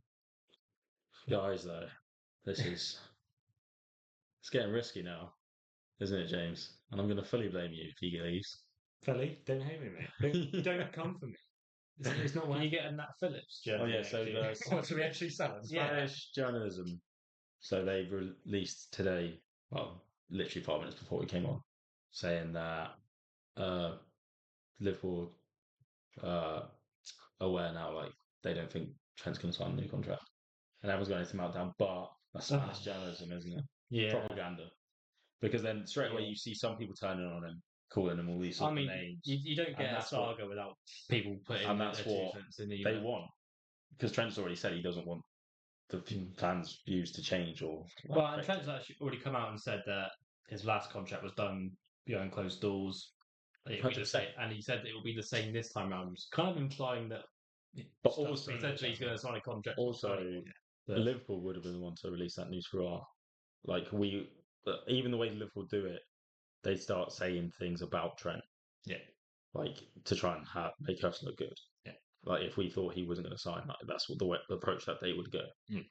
Guys, though, this is. It's getting risky now, isn't it, James? And I'm going to fully blame you if he leaves.
Felly, don't hate me, mate. Don't come for me. It's not
Can
worth
you get a Nat Phillips jersey?
Oh, yeah, so
What do we actually sell?
Spanish journalism. So they released today, well, literally 5 minutes before we came on, saying that Liverpool aware now, like they don't think Trent's going to sign a new contract, and everyone's going to meltdown. But that's Spanish journalism, isn't it?
Yeah.
Propaganda. Because then straight away you see some people turning on him, calling him all these sort of names.
You don't get a saga without people putting
and that's
their 2
what
cents in the
they want. Because Trent's already said he doesn't want the fans' views to change or.
Well, and Trent's actually already come out and said that his last contract was done behind closed doors. It'll be the same, and he said that it will be the same this time round, kind of implying that.
But also,
essentially, he's going to sign a contract.
Also, Liverpool would have been the one to release that news for our. Like even the way Liverpool do it, they start saying things about Trent.
Yeah.
Like to try and make us look good.
Yeah.
Like if we thought he wasn't going to sign, like that's what the approach that they would go.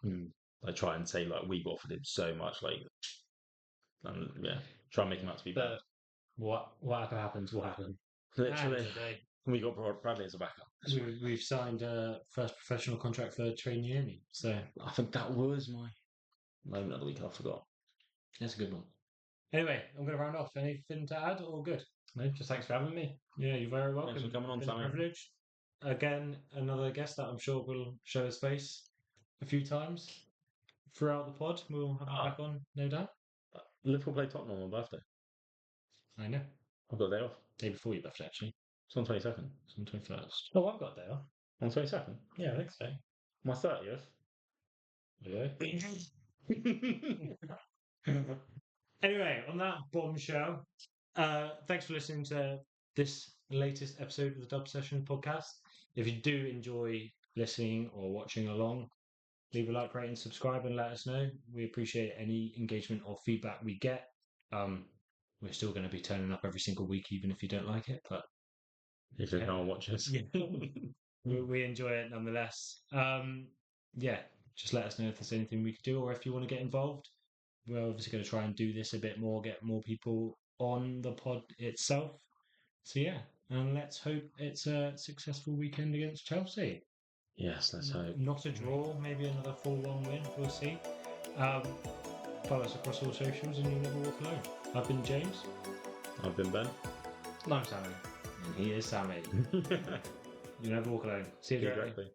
Mm.
Like try and say like we've offered him so much, like, and try and make him out to be bad.
Whatever happens will happen.
Literally, we got Bradley as a backup.
We've signed a first professional contract for Trainieri, so
I think that was my moment of the week. I forgot.
That's a good one. Anyway, I'm going to round off. Anything to add or good?
No, just thanks for having me.
Yeah, you're very welcome.
Thanks for coming on,
It's a
Sammy.
privilege. Again, another guest that I'm sure will show his face a few times throughout the pod. We'll have him back on, no doubt.
Liverpool play Tottenham on my birthday.
I know.
I've got a day off.
Day before you left, actually.
It's on 22nd.
It's on 21st.
Oh, I've got a day off.
On 22nd?
Yeah, I think so.
My 30th?
Anyway, on that bombshell, thanks for listening to this latest episode of the Dub Session podcast. If you do enjoy listening or watching along, leave a like, rate, and subscribe, and let us know. We appreciate any engagement or feedback we get. We're still going to be turning up every single week, even if you don't like it. But
if no one watches,
we enjoy it nonetheless. Just let us know if there's anything we could do, or if you want to get involved. We're obviously going to try and do this a bit more, get more people on the pod itself. So yeah, and let's hope it's a successful weekend against Chelsea.
Yes, let's hope.
Not a draw, maybe another 4-1 win. We'll see. Follow us across all socials and you'll never walk alone. I've been James.
I've been Ben.
No, Sammy.
And he is Sammy. You'll never walk alone. See you later.
Exactly.